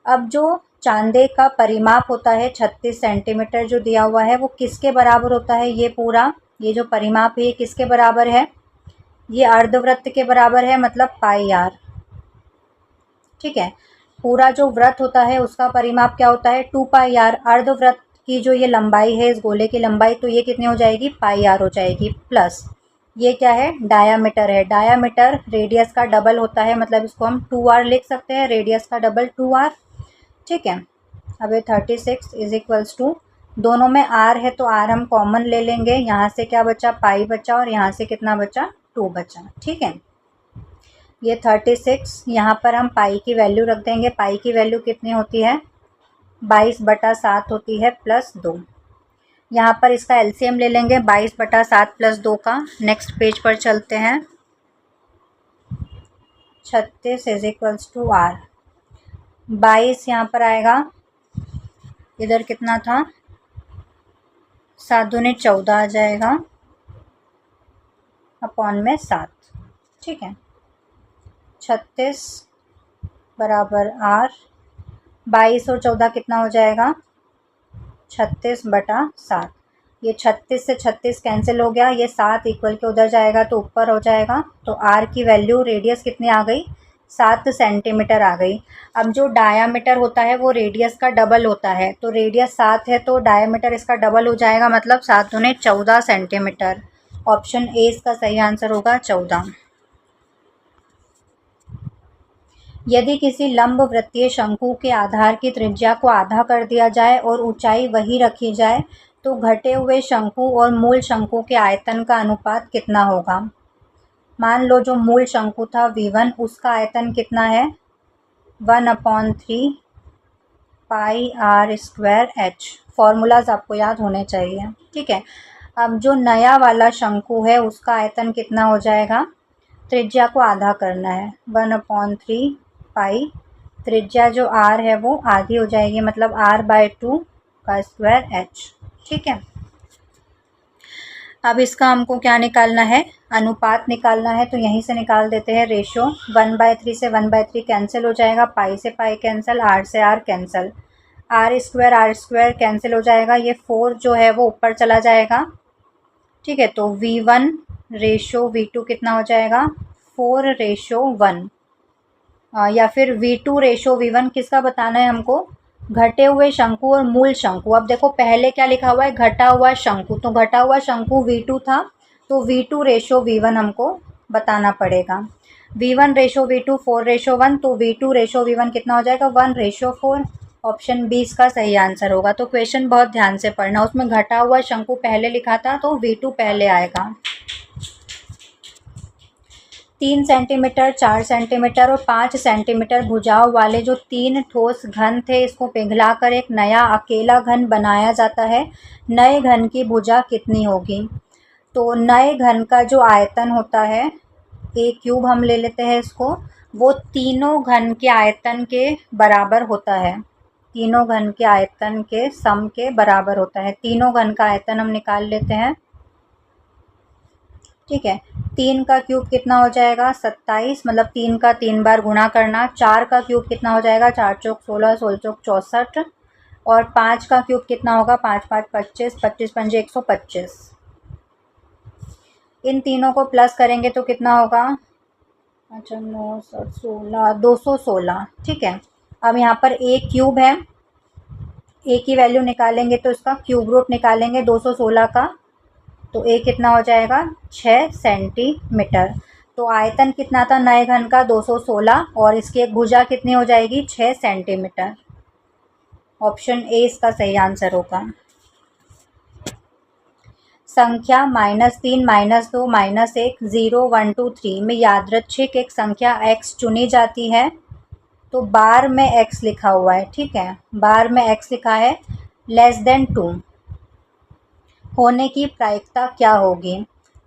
अब जो चांदे का परिमाप होता है 36 सेंटीमीटर जो दिया हुआ है, वो किसके बराबर होता है, ये पूरा ये जो परिमाप है ये किसके बराबर है, ये अर्धवृत्त के बराबर है, मतलब पाई आर। ठीक है, पूरा जो वृत्त होता है उसका परिमाप क्या होता है, 2 पाई आर। अर्धवृत्त की जो ये लंबाई है, इस गोले की लंबाई, तो ये कितनी हो जाएगी, पाई आर हो जाएगी। प्लस ये क्या है, डायामीटर है। डायामीटर रेडियस का डबल होता है, मतलब इसको हम 2r लिख सकते हैं, रेडियस का डबल 2r। ठीक है, अब ये 36 इज इक्वल्स टू, दोनों में r है तो r हम कॉमन ले लेंगे, यहाँ से क्या बचा, पाई बचा, और यहाँ से कितना बचा, 2 बचा। ठीक है, ये 36, यहाँ पर हम पाई की वैल्यू रख देंगे। पाई की वैल्यू कितनी होती है, 22/7 होती है, प्लस 2। यहाँ पर इसका एलसीएम ले लेंगे 22/7 प्लस 2 का। नेक्स्ट पेज पर चलते हैं। 36 इज इक्वल्स टू r। 22 यहाँ पर आएगा, इधर कितना था, 7 दूनी 14 आ जाएगा, अपॉन में 7। ठीक है, 36 बराबर r, 22 और 14 कितना हो जाएगा, 36/7। ये 36 से 36 कैंसिल हो गया, ये 7 इक्वल के उधर जाएगा तो ऊपर हो जाएगा। तो r की वैल्यू, रेडियस कितनी आ गई, 7 सेंटीमीटर आ गई। अब जो डायामीटर होता है वो रेडियस का डबल होता है, तो रेडियस 7 है तो डायामीटर इसका डबल हो जाएगा, मतलब 7 दूनी 14 सेंटीमीटर। ऑप्शन ए इसका सही आंसर होगा 14। यदि किसी लंब वृत्तीय शंकु के आधार की त्रिज्या को आधा कर दिया जाए और ऊंचाई वही रखी जाए तो घटे हुए शंकु और मूल शंकु के आयतन का अनुपात कितना होगा। मान लो जो मूल शंकु था V1, उसका आयतन कितना है 1/3 पाई आर स्क्वायर एच। फॉर्मूलाज आपको याद होने चाहिए, ठीक है। अब जो नया वाला शंकु है उसका आयतन कितना हो जाएगा, त्रिज्या को आधा करना है 1/3 पाई, त्रिज्या जो r है वो आधी हो जाएगी, मतलब r/2 का स्क्वायर h, ठीक है। अब इसका हमको क्या निकालना है, अनुपात निकालना है, तो यहीं से निकाल देते हैं रेशो। 1/3 से 1/3 कैंसिल हो जाएगा, पाई से पाई कैंसिल, r से r cancel, r square cancel हो जाएगा, ये 4 जो है वो ऊपर चला जाएगा, ठीक है। तो V1 रेशो V2 कितना हो जाएगा 4:1, या फिर V2 रेशो V1, किसका बताना है हमको, घटे हुए शंकु और मूल शंकु। अब देखो पहले क्या लिखा हुआ है, घटा हुआ शंकु, तो घटा हुआ शंकु V2 था, तो V2 रेशो V1 हमको बताना पड़ेगा। V1 रेशो V2 4:1, तो V2 रेशो V1 कितना हो जाएगा 1:4। ऑप्शन बी इसका सही आंसर होगा। तो क्वेश्चन बहुत ध्यान से पढ़ना, उसमें घटा हुआ शंकु पहले लिखा था तो V2 पहले आएगा। 3 सेंटीमीटर, 4 सेंटीमीटर और 5 सेंटीमीटर भुजाओं वाले जो 3 ठोस घन थे, इसको पिघलाकर एक नया अकेला घन बनाया जाता है। नए घन की भुजा कितनी होगी। तो नए घन का जो आयतन होता है, ए क्यूब हम ले लेते हैं इसको, वो तीनों घन के आयतन के बराबर होता है, तीनों घन के आयतन के सम के बराबर होता है। तीनों घन का आयतन हम निकाल लेते हैं, ठीक है। 3 का क्यूब कितना हो जाएगा 27, मतलब 3 का 3 बार गुणा करना। 4 का क्यूब कितना हो जाएगा 4 चौक 16, 16 चौक 64, और 5 का क्यूब कितना होगा 5 5 25, 25 पंजे 125। इन तीनों को प्लस करेंगे तो कितना होगा, अच्छा 9 7 16 216, ठीक है। अब यहाँ पर ए क्यूब है, ए की वैल्यू निकालेंगे तो इसका क्यूब रूट निकालेंगे 216 का, तो ए कितना हो जाएगा 6 सेंटीमीटर। तो आयतन कितना था नए घन का 216, और इसकी एक भुजा कितनी हो जाएगी 6 सेंटीमीटर। ऑप्शन ए इसका सही आंसर होगा। संख्या -3, -2, -1, 0, 1, 2, 3 में यादृच्छिक एक संख्या x चुनी जाती है, तो बार में x लिखा हुआ है, ठीक है, बार में x लिखा है, <2 होने की प्रायिकता क्या होगी।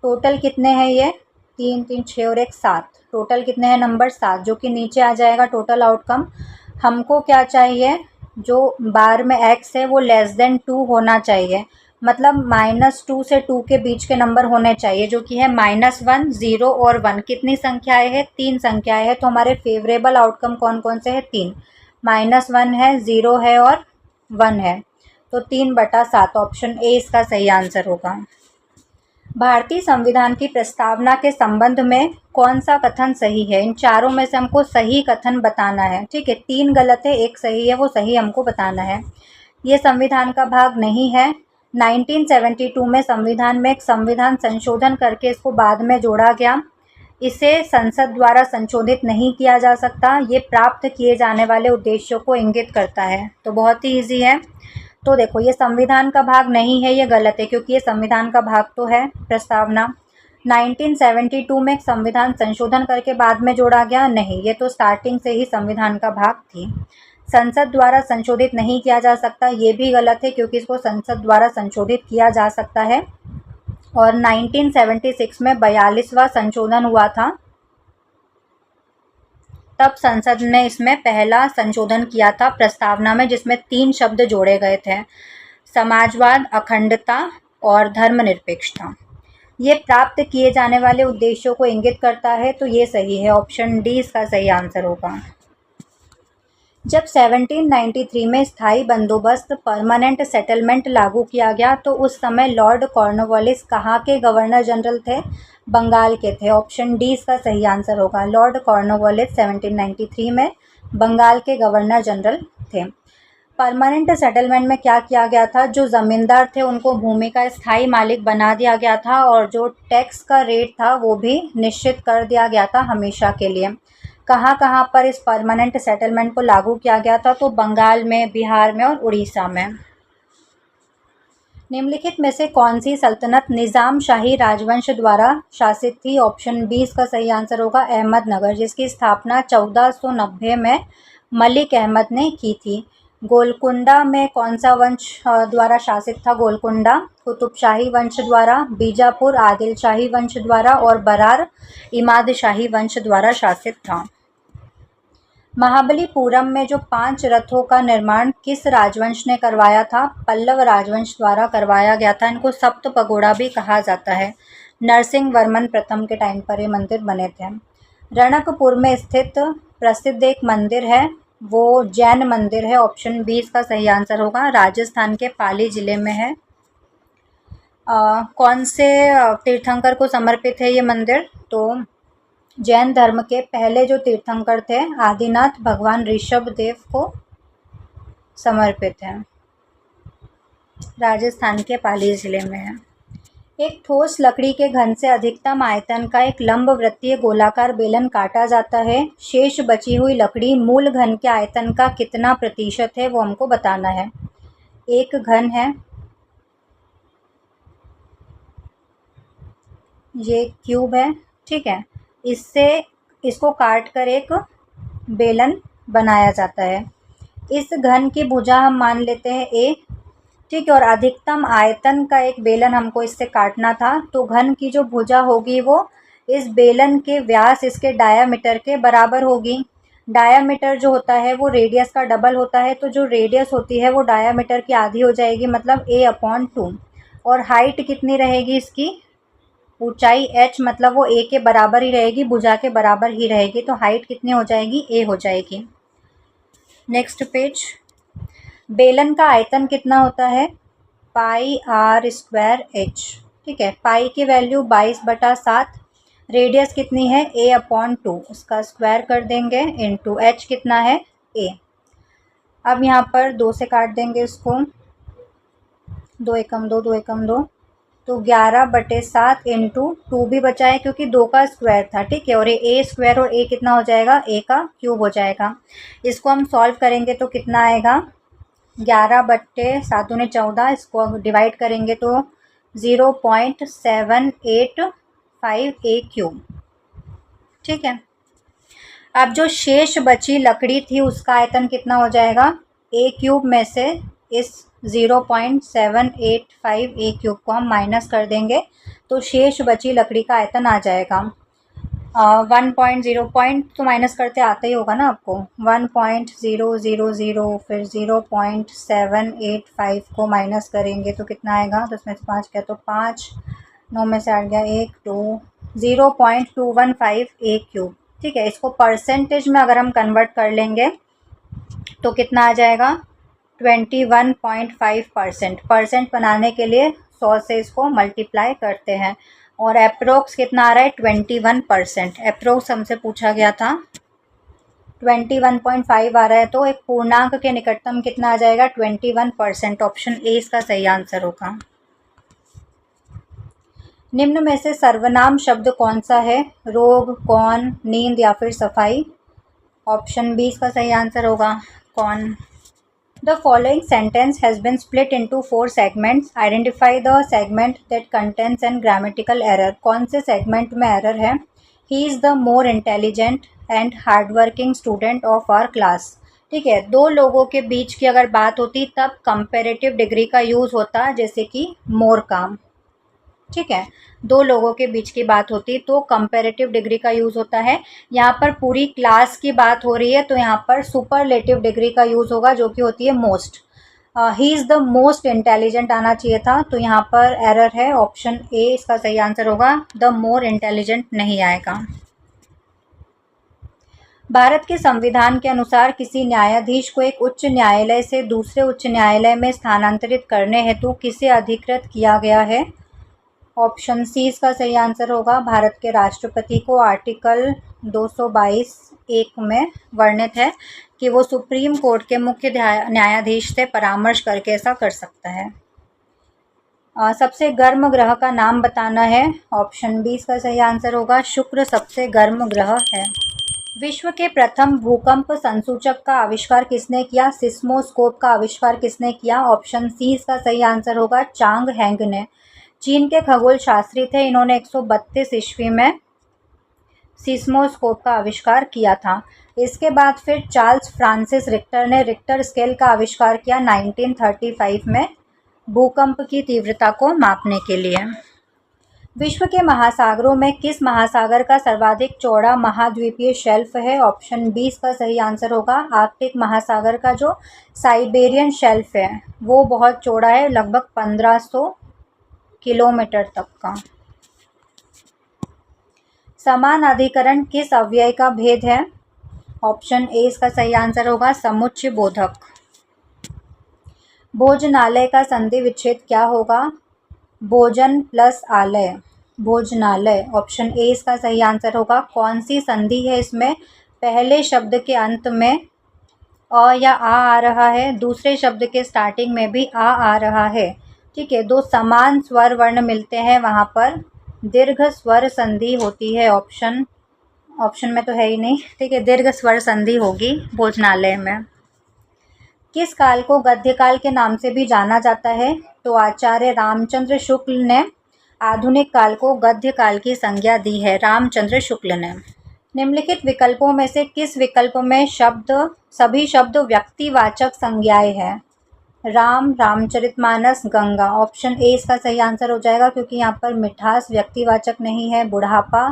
टोटल कितने हैं ये 3 3 6 और 1 7, टोटल कितने हैं नंबर 7, जो कि नीचे आ जाएगा टोटल आउटकम। हमको क्या चाहिए, जो बार में x है वो <2 होना चाहिए, मतलब -2 से 2 के बीच के नंबर होने चाहिए, जो कि है -1, 0 और 1। कितनी संख्याएं हैं 3 संख्याएं हैं, तो हमारे फेवरेबल आउटकम कौन कौन से हैं 3, -1 है, 0 है और 1 है, तो 3/7 ऑप्शन ए इसका सही आंसर होगा। भारतीय संविधान की प्रस्तावना के संबंध में कौन सा कथन सही है। इन चारों में से हमको सही कथन बताना है, ठीक है। 3 गलत है, 1 सही है, वो सही हमको बताना है। ये संविधान का भाग नहीं है। 1972 में संविधान में एक संविधान संशोधन करके इसको बाद में जोड़ा गया। इसे संसद द्वारा संशोधित नहीं किया जा सकता। ये प्राप्त किए जाने वाले उद्देश्यों को इंगित करता है। तो बहुत ही ईजी है। तो देखो ये संविधान का भाग नहीं है, ये गलत है, क्योंकि ये संविधान का भाग तो है प्रस्तावना। 1972 में एक संविधान संशोधन करके बाद में जोड़ा गया, नहीं, ये तो स्टार्टिंग से ही संविधान का भाग थी। संसद द्वारा संशोधित नहीं किया जा सकता, ये भी गलत है, क्योंकि इसको संसद द्वारा संशोधित किया जा सकता है। और 1976 में 42वां संशोधन हुआ था, तब संसद ने इसमें पहला संशोधन किया था प्रस्तावना में, जिसमें 3 शब्द जोड़े गए थे, समाजवाद, अखंडता और धर्मनिरपेक्षता। ये प्राप्त किए जाने वाले उद्देश्यों को इंगित करता है, तो ये सही है, ऑप्शन डी इसका सही आंसर होगा। जब 1793 में स्थायी बंदोबस्त परमानेंट सेटलमेंट लागू किया गया तो उस समय लॉर्ड कॉर्नवालिस कहाँ के गवर्नर जनरल थे? बंगाल के थे। ऑप्शन डी इसका सही आंसर होगा। लॉर्ड कॉर्नवालिस 1793 में बंगाल के गवर्नर जनरल थे। परमानेंट सेटलमेंट में क्या किया गया था? जो ज़मींदार थे उनको भूमि का स्थायी मालिक बना दिया गया था और जो टैक्स का रेट था वो भी निश्चित कर दिया गया था हमेशा के लिए। कहाँ कहाँ पर इस परमानेंट सेटलमेंट को लागू किया गया था? तो बंगाल में, बिहार में और उड़ीसा में। निम्नलिखित में से कौन सी सल्तनत निज़ाम शाही राजवंश द्वारा शासित थी? ऑप्शन बी इसका सही आंसर होगा। अहमदनगर, जिसकी स्थापना 1490 में मलिक अहमद ने की थी। गोलकुंडा में कौन सा वंश द्वारा शासित था? गोलकुंडा कुतुब शाही वंश द्वारा, बीजापुर आदिल शाही वंश द्वारा और बरार इमाद शाही वंश द्वारा शासित था। महाबलीपुरम में जो 5 रथों का निर्माण किस राजवंश ने करवाया था? पल्लव राजवंश द्वारा करवाया गया था। इनको सप्त पगोड़ा भी कहा जाता है। नरसिंह वर्मन प्रथम के टाइम पर ये मंदिर बने थे। रणकपुर में स्थित प्रसिद्ध एक मंदिर है, वो जैन मंदिर है। ऑप्शन बी इसका सही आंसर होगा। राजस्थान के पाली जिले में है। कौन से तीर्थंकर को समर्पित है ये मंदिर? तो जैन धर्म के पहले जो तीर्थंकर थे आदिनाथ भगवान ऋषभ देव को समर्पित है। राजस्थान के पाली जिले में है। एक ठोस लकड़ी के घन से अधिकतम आयतन का एक लंबवृत्तीय गोलाकार बेलन काटा जाता है। शेष बची हुई लकड़ी मूल घन के आयतन का कितना प्रतिशत है वो हमको बताना है। एक घन है, ये क्यूब है, ठीक है। इसको काट कर एक बेलन बनाया जाता है। इस घन की भुजा हम मान लेते हैं ए, ठीक है। और अधिकतम आयतन का एक बेलन हमको इससे काटना था, तो घन की जो भुजा होगी वो इस बेलन के व्यास, इसके डायामीटर के बराबर होगी। डायामीटर जो होता है वो रेडियस का डबल होता है, तो जो रेडियस होती है वो डायामीटर की आधी हो जाएगी, मतलब a/2। और हाइट कितनी रहेगी इसकी? ऊंचाई h, मतलब वो a के बराबर ही रहेगी, भुजा के बराबर ही रहेगी। तो हाइट कितनी हो जाएगी? a हो जाएगी। Next page. बेलन का आयतन कितना होता है? πr² h, ठीक है। पाई की वैल्यू 22/7। रेडियस कितनी है? a/2, उसका स्क्वायर कर देंगे इंटू h कितना है? a। अब यहाँ पर 2 से काट देंगे इसको, 2 एकम 2, 2 एकम 2, तो 11/7 इंटू 2 भी बचा है क्योंकि 2 का स्क्वायर था, ठीक है। और ये a स्क्वायर और a कितना हो जाएगा? a का क्यूब हो जाएगा। इसको हम सॉल्व करेंगे तो कितना आएगा? 11/7 दूनी 14, इसको डिवाइड करेंगे तो 0.785 a³, ठीक है। अब जो शेष बची लकड़ी थी उसका आयतन कितना हो जाएगा? a³ में से इस 0.785 a³ को हम माइनस कर देंगे तो शेष बची लकड़ी का आयतन आ जाएगा 1.0 पॉइंट तो माइनस करते आते ही होगा ना आपको। 1.000 फिर 0.785 को माइनस करेंगे तो कितना आएगा? तो इसमें से 5 क्या, तो 5, 9 में से 8 गया 1, 2, 0.215 a³, ठीक है। इसको परसेंटेज में अगर हम कन्वर्ट कर लेंगे तो कितना आ जाएगा? 21.5%। परसेंट बनाने के लिए 100 से इसको मल्टीप्लाई करते हैं और अप्रोक्स कितना आ रहा है? 21%। अप्रोक्स हमसे पूछा गया था, 21.5 आ रहा है, तो एक पूर्णांक के निकटतम कितना आ जाएगा? 21%। ऑप्शन ए इसका सही आंसर होगा। निम्न में से सर्वनाम शब्द कौन सा है? रोग, कौन, नींद या फिर सफाई? ऑप्शन बी इसका सही आंसर होगा, कौन। The following sentence has been split into 4 segments. Identify the segment that contains an grammatical error. कौन से segment में error है? He is the more intelligent and hardworking student of our class. ठीक है, 2 लोगों के बीच की अगर बात होती तब कंपेरेटिव डिग्री का यूज़ होता, जैसे कि मोर काम, ठीक है। 2 लोगों के बीच की बात होती तो कंपैरेटिव डिग्री का यूज़ होता है। यहाँ पर पूरी क्लास की बात हो रही है तो यहाँ पर सुपरलेटिव डिग्री का यूज़ होगा जो कि होती है most. He is the most intelligent आना चाहिए था, तो यहाँ पर एरर है। ऑप्शन ए इसका सही आंसर होगा, द मोर इंटेलिजेंट नहीं आएगा। भारत के संविधान के अनुसार किसी न्यायाधीश को एक उच्च न्यायालय से दूसरे उच्च न्यायालय में स्थानांतरित करने हेतु किसे अधिकृत किया गया है? ऑप्शन सी इसका सही आंसर होगा भारत के राष्ट्रपति को। आर्टिकल 222(1) में वर्णित है कि वो सुप्रीम कोर्ट के मुख्य न्यायाधीश से परामर्श करके ऐसा कर सकता है। सबसे गर्म ग्रह का नाम बताना है। ऑप्शन बी इसका सही आंसर होगा शुक्र सबसे गर्म ग्रह है। विश्व के प्रथम भूकंप संसूचक का आविष्कार किसने किया? सिस्मोस्कोप का आविष्कार किसने किया? ऑप्शन सी इसका सही आंसर होगा चांग हेंग ने। चीन के खगोल शास्त्री थे, इन्होंने 132 ईस्वी में सिस्मोस्कोप का आविष्कार किया था। इसके बाद फिर चार्ल्स फ्रांसिस रिक्टर ने रिक्टर स्केल का आविष्कार किया 1935 में भूकंप की तीव्रता को मापने के लिए। विश्व के महासागरों में किस महासागर का सर्वाधिक चौड़ा महाद्वीपीय शेल्फ है? ऑप्शन बी इसका सही आंसर होगा आर्कटिक महासागर का जो साइबेरियन शेल्फ है वो बहुत चौड़ा है, लगभग 1500 किलोमीटर तक का। समानाधिकरण किस अव्यय का भेद है? ऑप्शन ए इसका सही आंसर होगा समुच्चय बोधक। भोजनालय का संधि विच्छेद क्या होगा? भोजन प्लस आलय, भोजनालय। ऑप्शन ए इसका सही आंसर होगा। कौन सी संधि है इसमें? पहले शब्द के अंत में अ या आ रहा है, दूसरे शब्द के स्टार्टिंग में भी आ रहा है। ठीक है, दो समान स्वर वर्ण मिलते हैं, वहाँ पर दीर्घ स्वर संधि होती है। ऑप्शन में तो है ही नहीं। ठीक है, दीर्घ स्वर संधि होगी भोजनालय में। किस काल को गद्यकाल के नाम से भी जाना जाता है? तो आचार्य रामचंद्र शुक्ल ने आधुनिक काल को गद्य काल की संज्ञा दी है। रामचंद्र शुक्ल ने। निम्नलिखित विकल्पों में से किस विकल्प में सभी शब्द व्यक्तिवाचक संज्ञाएं हैं? राम, रामचरितमानस, गंगा। ऑप्शन ए इसका सही आंसर हो जाएगा क्योंकि यहाँ पर मिठास व्यक्तिवाचक नहीं है, बुढ़ापा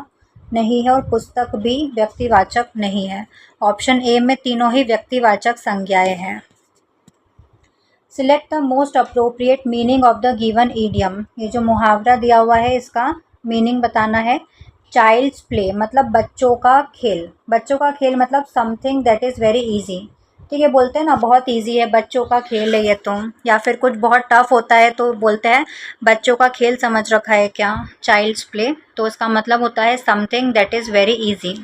नहीं है और पुस्तक भी व्यक्तिवाचक नहीं है। ऑप्शन ए में तीनों ही व्यक्तिवाचक संज्ञाएं हैं। Select the most appropriate meaning of the given idiom. ये जो मुहावरा दिया हुआ है इसका मीनिंग बताना है। चाइल्ड्स प्ले मतलब बच्चों का खेल। बच्चों का खेल मतलब something that is very easy. ठीक है, बोलते हैं ना बहुत इजी है, बच्चों का खेल है ये तो। या फिर कुछ बहुत टफ होता है तो बोलते हैं बच्चों का खेल समझ रखा है क्या, चाइल्ड्स प्ले। तो इसका मतलब होता है something that is very easy.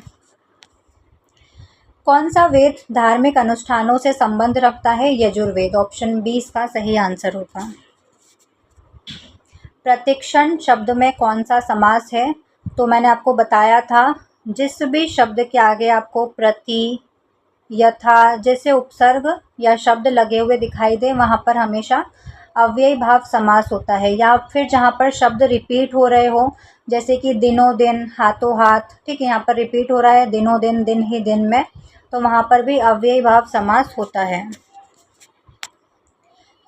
कौन सा वेद धार्मिक अनुष्ठानों से संबंध रखता है? यजुर्वेद। ऑप्शन बी इसका सही आंसर होगा। प्रतिक्षण शब्द में कौन सा समास है? तो मैंने आपको बताया था जिस भी शब्द के आगे आपको प्रति, यथा जैसे उपसर्ग या शब्द लगे हुए दिखाई दे वहाँ पर हमेशा अव्ययी भाव समास होता है। या फिर जहाँ पर शब्द रिपीट हो रहे हो जैसे कि दिनों दिन, हाथों हाथ। ठीक है, यहाँ पर रिपीट हो रहा है दिनों दिन, दिन ही दिन में, तो वहाँ पर भी अव्ययी भाव समास होता है।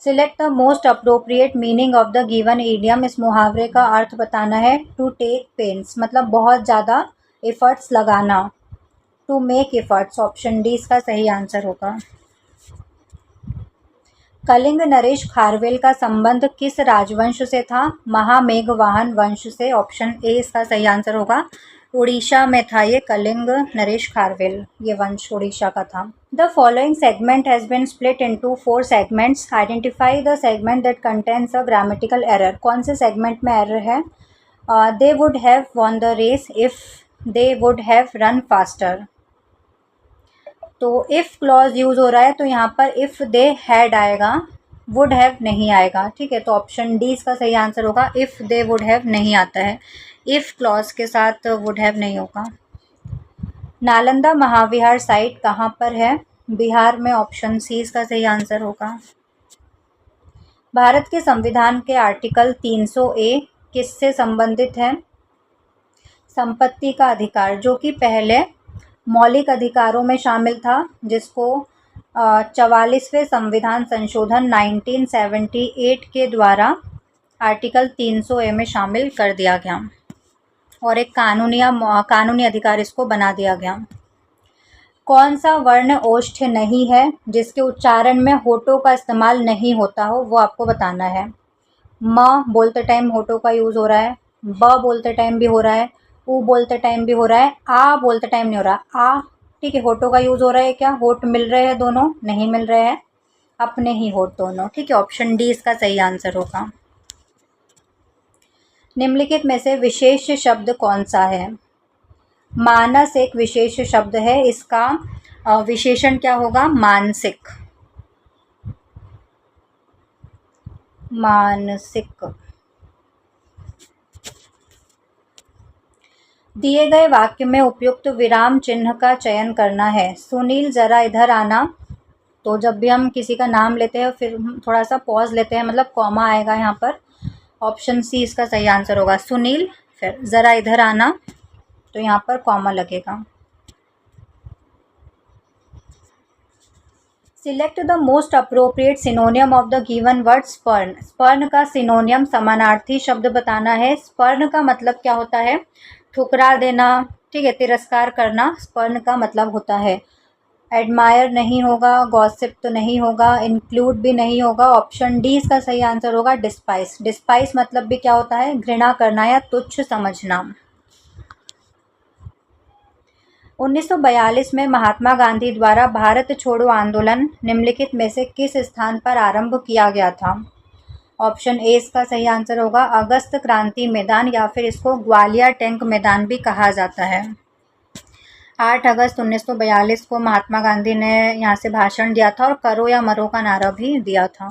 Select the most appropriate meaning of the given idiom. इस मुहावरे का अर्थ बताना है। टू टेक पेन्स मतलब बहुत ज़्यादा एफर्ट्स लगाना। To make efforts. Option D इसका सही आंसर होगा। कलिंग नरेश खारवेल का संबंध किस राजवंश से था? महामेघवाहन वंश से। ऑप्शन ए इसका सही आंसर होगा। उड़ीसा में था ये कलिंग नरेश खारवेल, ये वंश उड़ीसा का था। The following segment has been split into 4 segments. Identify the segment that contains a grammatical error. कौन से सेगमेंट में एरर है? They would have won the race if they would have run faster. तो इफ़ क्लॉज यूज़ हो रहा है तो यहाँ पर इफ़ दे हैड आएगा, वुड हैव नहीं आएगा। ठीक है, तो ऑप्शन डी इसका सही आंसर होगा। इफ़ दे वुड हैव नहीं आता है, इफ़ क्लॉज के साथ वुड हैव नहीं होगा। नालंदा महाविहार साइट कहाँ पर है? बिहार में। ऑप्शन सी इसका सही आंसर होगा। भारत के संविधान के आर्टिकल 300A किससे संबंधित है? संपत्ति का अधिकार, जो कि पहले मौलिक अधिकारों में शामिल था, जिसको 44वें संविधान संशोधन 1978 के द्वारा आर्टिकल 300A में शामिल कर दिया गया और एक कानूनी अधिकार इसको बना दिया गया। कौन सा वर्ण ओष्ठ्य नहीं है जिसके उच्चारण में होठों का इस्तेमाल नहीं होता हो, वो आपको बताना है। म बोलते टाइम होठों का यूज़ हो रहा है, ब बोलते टाइम भी हो रहा है, उ बोलते टाइम भी हो रहा है, आ बोलते टाइम नहीं हो रहा। आ ठीक है, होठों का यूज़ हो रहा है क्या? होठ मिल रहे हैं दोनों? नहीं मिल रहे हैं, अपने ही होठ दोनों। ठीक है, ऑप्शन डी इसका सही आंसर होगा। निम्नलिखित में से विशेष शब्द कौन सा है? मानस एक विशेष शब्द है, इसका विशेषण क्या होगा? मानसिक। मानसिक। दिए गए वाक्य में उपयुक्त विराम चिन्ह का चयन करना है। सुनील जरा इधर आना। तो जब भी हम किसी का नाम लेते हैं फिर हम थोड़ा सा पॉज लेते हैं, मतलब कॉमा आएगा यहाँ पर। ऑप्शन सी इसका सही आंसर होगा। सुनील फिर जरा इधर आना, तो यहाँ पर कॉमा लगेगा। Select the most appropriate synonym of the given word spurn. Spurn का सिनोनियम समानार्थी शब्द बताना है। स्पर्न का मतलब क्या होता है? ठुकरा देना, ठीक है, तिरस्कार करना स्पर्न का मतलब होता है। एडमायर नहीं होगा, गॉसिप तो नहीं होगा, इंक्लूड भी नहीं होगा। ऑप्शन डी इसका सही आंसर होगा। डिस्पाइस। डिस्पाइस मतलब भी क्या होता है? घृणा करना या तुच्छ समझना। 1942 में महात्मा गांधी द्वारा भारत छोड़ो आंदोलन निम्नलिखित में से किस स्थान पर आरंभ किया गया था? ऑप्शन ए इसका सही आंसर होगा। अगस्त क्रांति मैदान, या फिर इसको ग्वालियर टैंक मैदान भी कहा जाता है। 8 अगस्त 1942 को महात्मा गांधी ने यहाँ से भाषण दिया था और करो या मरो का नारा भी दिया था।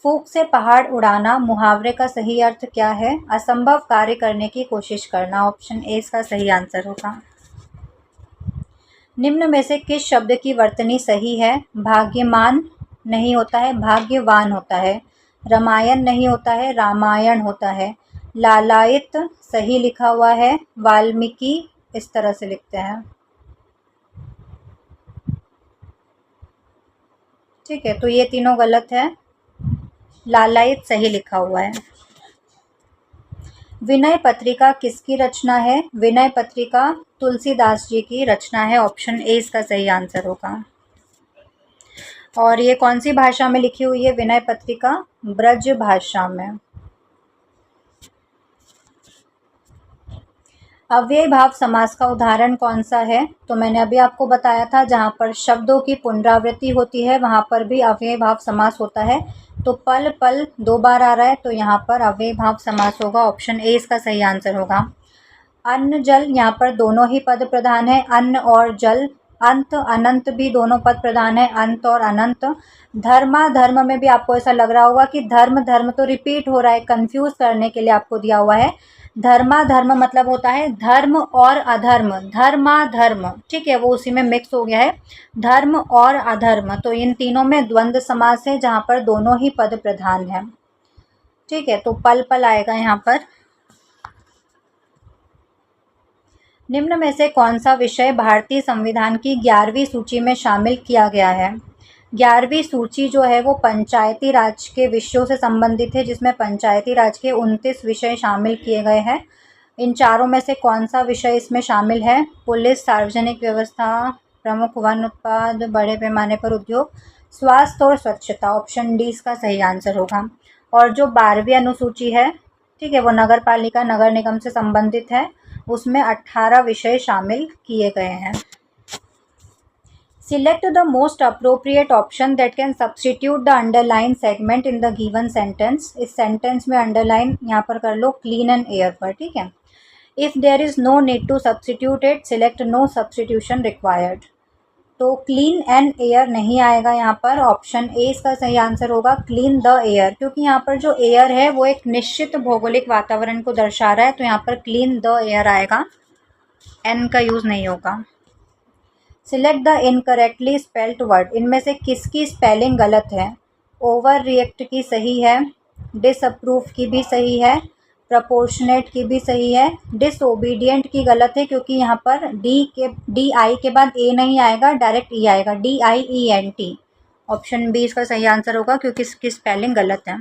फूंक से पहाड़ उड़ाना मुहावरे का सही अर्थ क्या है? असंभव कार्य करने की कोशिश करना। ऑप्शन ए इसका सही आंसर होगा। निम्न में से किस शब्द की वर्तनी सही है? भाग्यमान नहीं होता है, भाग्यवान होता है। रामायण नहीं होता है, रामायण होता है। लालायित सही लिखा हुआ है, वाल्मीकि इस तरह से लिखते हैं। ठीक है, तो ये तीनों गलत है, लालायित सही लिखा हुआ है। विनय पत्रिका किसकी रचना है? विनय पत्रिका तुलसीदास जी की रचना है। ऑप्शन ए इसका सही आंसर होगा। और ये कौन सी भाषा में लिखी हुई है विनय पत्रिका? ब्रज भाषा में। अव्ययी भाव समास का उदाहरण कौन सा है? तो मैंने अभी आपको बताया था, जहाँ पर शब्दों की पुनरावृत्ति होती है वहाँ पर भी अव्ययी भाव समास होता है। तो पल पल 2 बार आ रहा है, तो यहाँ पर अव्ययी भाव समास होगा। ऑप्शन ए इसका सही आंसर होगा। अन्न जल, यहाँ पर दोनों ही पद प्रधान है, अन्न और जल। अंत अनंत भी दोनों पद प्रधान है, अंत और अनंत। धर्मा धर्म में भी आपको ऐसा लग रहा होगा कि धर्म धर्म तो रिपीट हो रहा है, कंफ्यूज करने के लिए आपको दिया हुआ है। धर्मा धर्म मतलब होता है धर्म और अधर्म, धर्मा धर्म, ठीक है, वो उसी में मिक्स हो गया है, धर्म और अधर्म। तो इन तीनों में द्वंद्व समास है जहाँ पर दोनों ही पद प्रधान है। ठीक है, तो पल पल आएगा यहाँ पर। निम्न में से कौन सा विषय भारतीय संविधान की 11वीं सूची में शामिल किया गया है? 11वीं सूची जो है वो पंचायती राज के विषयों से संबंधित है, जिसमें पंचायती राज के 29 विषय शामिल किए गए हैं। इन चारों में से कौन सा विषय इसमें शामिल है? पुलिस, सार्वजनिक व्यवस्था, प्रमुख वन उत्पाद, बड़े पैमाने पर उद्योग, स्वास्थ्य और स्वच्छता। ऑप्शन डी इसका सही आंसर होगा। और जो 12वीं अनुसूची है, ठीक है, वो नगर पालिका नगर निगम से संबंधित है, उसमें 18 विषय शामिल किए गए हैं। Select the most appropriate option that can substitute the underline segment in the given sentence. इस सेंटेंस में अंडरलाइन यहाँ पर कर लो क्लीन एंड एयर पर, ठीक है। If there is no need to substitute it, select no substitution required. तो clean and air नहीं आएगा यहाँ पर। ऑप्शन ए इसका सही आंसर होगा, क्लीन द एयर, क्योंकि यहाँ पर जो एयर है वो एक निश्चित भौगोलिक वातावरण को दर्शा रहा है, तो यहाँ पर क्लीन द एयर आएगा, एन का यूज़ नहीं होगा। Select the incorrectly spelled word. इनमें से किसकी स्पेलिंग गलत है? ओवर रिएक्ट की सही है, डिसअप्रूव की भी सही है, प्रपोर्शनेट की भी सही है, डिसओबीडियंट की गलत है, क्योंकि यहाँ पर डी आई के बाद ए नहीं आएगा, डायरेक्ट ई आएगा, DIENT। ऑप्शन बी इसका सही आंसर होगा, क्योंकि इसकी स्पेलिंग गलत है।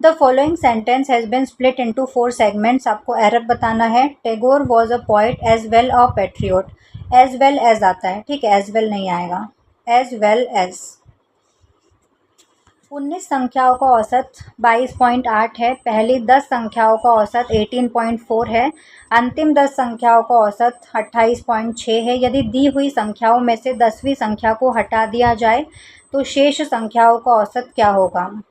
The following sentence has been split into 4 segments. आपको एरर बताना है। Tagore was a poet as well a patriot. As well as आता है, ठीक है, एज वेल नहीं आएगा, एज वेल एज। 19 संख्याओं का औसत 22.8 है। पहली 10 संख्याओं का औसत 18.4 है। अंतिम 10 संख्याओं का औसत 28.6 है। यदि दी हुई संख्याओं में से 10वीं संख्या को हटा दिया जाए तो शेष संख्याओं का औसत क्या होगा?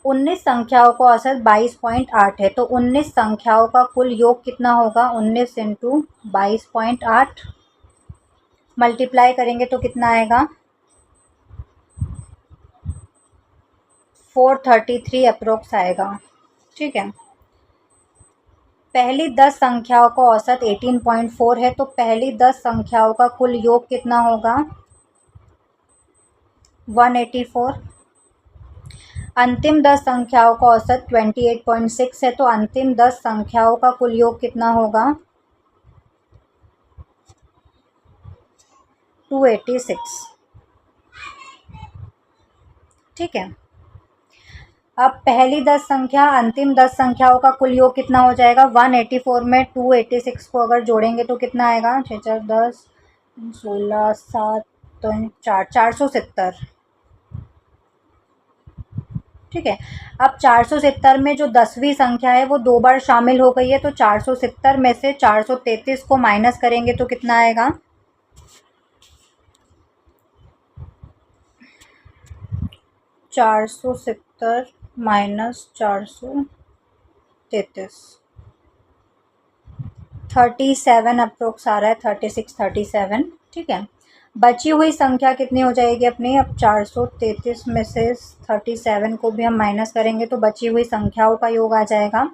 19 संख्याओं का औसत 22.8 है, तो 19 संख्याओं का कुल योग कितना होगा? 19 इंटू 22.8 मल्टीप्लाई करेंगे तो कितना आएगा? 433 अप्रोक्स आएगा। ठीक है। पहली 10 संख्याओं का औसत 18.4 है, तो पहली 10 संख्याओं का कुल योग कितना होगा? 184। अंतिम 10 संख्याओं का औसत 28.6 है, तो अंतिम 10 संख्याओं का कुल योग कितना होगा? 286। ठीक है। अब पहली 10 संख्या अंतिम 10 संख्याओं का कुल योग कितना हो जाएगा? 184 में 286 को अगर जोड़ेंगे तो कितना आएगा? 6 4 10 16 7 4 470। ठीक है। अब 470 में जो 10वीं संख्या है वो 2 बार शामिल हो गई है, तो 470 में से 433 को माइनस करेंगे तो कितना आएगा? 470 माइनस 433 37 अप्रोक्स आ रहा है। 36 37। ठीक है। बची हुई संख्या कितनी हो जाएगी अपनी? अब 433 में से 37 को भी हम माइनस करेंगे तो बची हुई संख्याओं का योग आ जाएगा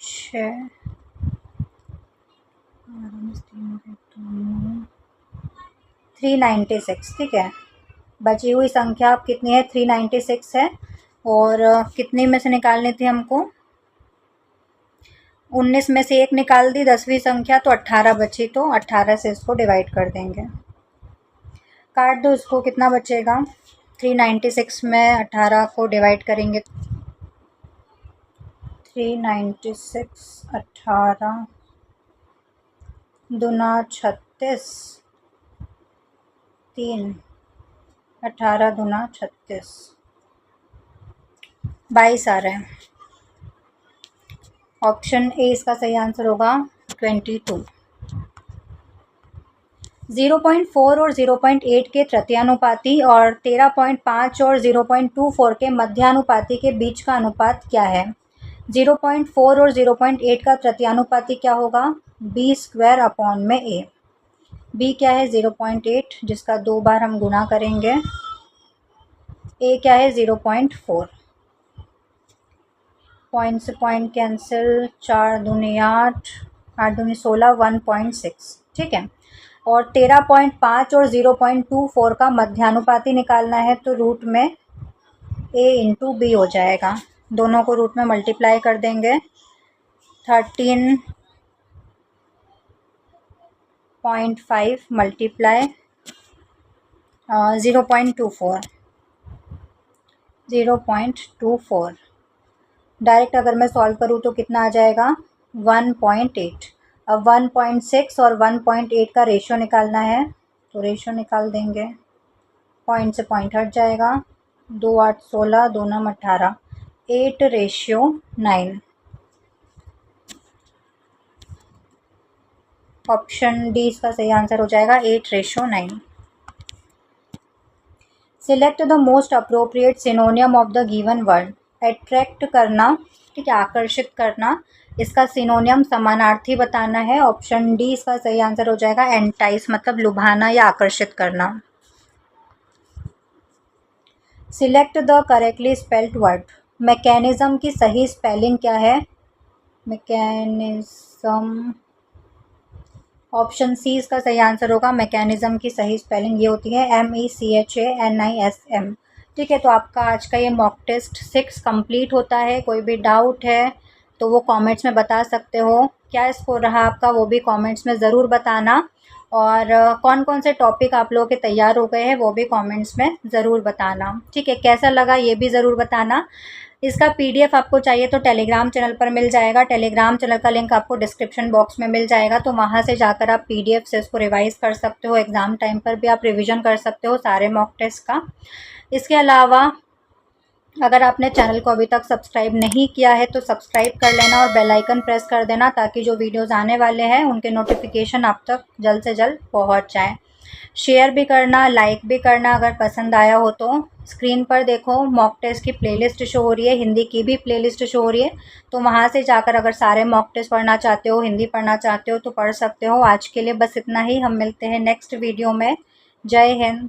6 396। ठीक है। बची हुई संख्या अब कितनी है? 396 है। और कितनी में से निकालनी थी हमको? 19 में से 1 निकाल दी 10वीं संख्या, तो 18 बची, तो 18 से इसको डिवाइड कर देंगे। काट दो इसको, कितना बचेगा? 396 में 18 को डिवाइड करेंगे 396 18 दूना 36 3 18 दूना 36 22 आ रहा है। ऑप्शन ए इसका सही आंसर होगा 22। 0.4 और 0.8 के तृतीयानुपाती और 13.5 और 0.24 के मध्यानुपाती के बीच का अनुपात क्या है? 0.4 और 0.8 का तृतीयानुपाती क्या होगा? बी स्क्वायर अपॉन में ए। बी क्या है? 0.8, जिसका 2 बार हम गुना करेंगे। ए क्या है? 0.4। पॉइंट से पॉइंट कैंसिल, 4 दूनी 8 8 दूनी 16 1.6। ठीक है। और 13.5 और 0.24 का मध्यानुपाती निकालना है, तो रूट में a इंटू बी हो जाएगा। दोनों को रूट में मल्टीप्लाई कर देंगे। 13.5 मल्टीप्लाई 0.24 डायरेक्ट अगर मैं सॉल्व करूँ तो कितना आ जाएगा? 1.8। अब 1.6 और 1.8 का रेशियो निकालना है, तो रेशियो निकाल देंगे। पॉइंट से पॉइंट हट जाएगा। 2 8 16 2 9 18 8:9। ऑप्शन डी इसका सही आंसर हो जाएगा 8:9। Select the most appropriate synonym of the given word. Attract करना, ठीक है, आकर्षित करना, इसका सिनोनियम समानार्थी बताना है। ऑप्शन डी इसका सही आंसर हो जाएगा एंटाइस, मतलब लुभाना या आकर्षित करना। Select the correctly spelled word. Mechanism की सही स्पेलिंग क्या है? मैकेनिज्म, ऑप्शन सी इसका सही आंसर होगा। मैकेनिज्म की सही स्पेलिंग ये होती है MECHANISM। ठीक है। तो आपका आज का ये मॉक टेस्ट 6 कंप्लीट होता है। कोई भी डाउट है तो वो कमेंट्स में बता सकते हो। क्या स्कोर रहा आपका वो भी कमेंट्स में ज़रूर बताना। और कौन कौन से टॉपिक आप लोगों के तैयार हो गए हैं वो भी कमेंट्स में ज़रूर बताना। ठीक है। कैसा लगा ये भी ज़रूर बताना। इसका PDF आपको चाहिए तो टेलीग्राम चैनल पर मिल जाएगा। टेलीग्राम चैनल का लिंक आपको डिस्क्रिप्शन बॉक्स में मिल जाएगा, तो वहाँ से जाकर आप PDF से इसको रिवाइज़ कर सकते हो। एग्ज़ाम टाइम पर भी आप रिवीजन कर सकते हो सारे मॉक टेस्ट का। इसके अलावा अगर आपने चैनल को अभी तक सब्सक्राइब नहीं किया है तो सब्सक्राइब कर लेना और बेल आइकन प्रेस कर देना, ताकि जो वीडियोज़ आने वाले हैं उनके नोटिफिकेशन आप तक जल्द से जल्द पहुँच जाएँ। शेयर भी करना, लाइक भी करना अगर पसंद आया हो तो। स्क्रीन पर देखो मॉक टेस्ट की प्लेलिस्ट शो हो रही है, हिंदी की भी प्लेलिस्ट शो हो रही है, तो वहाँ से जाकर अगर सारे मॉक टेस्ट पढ़ना चाहते हो, हिंदी पढ़ना चाहते हो तो पढ़ सकते हो। आज के लिए बस इतना ही, हम मिलते हैं नेक्स्ट वीडियो में। जय हिंद।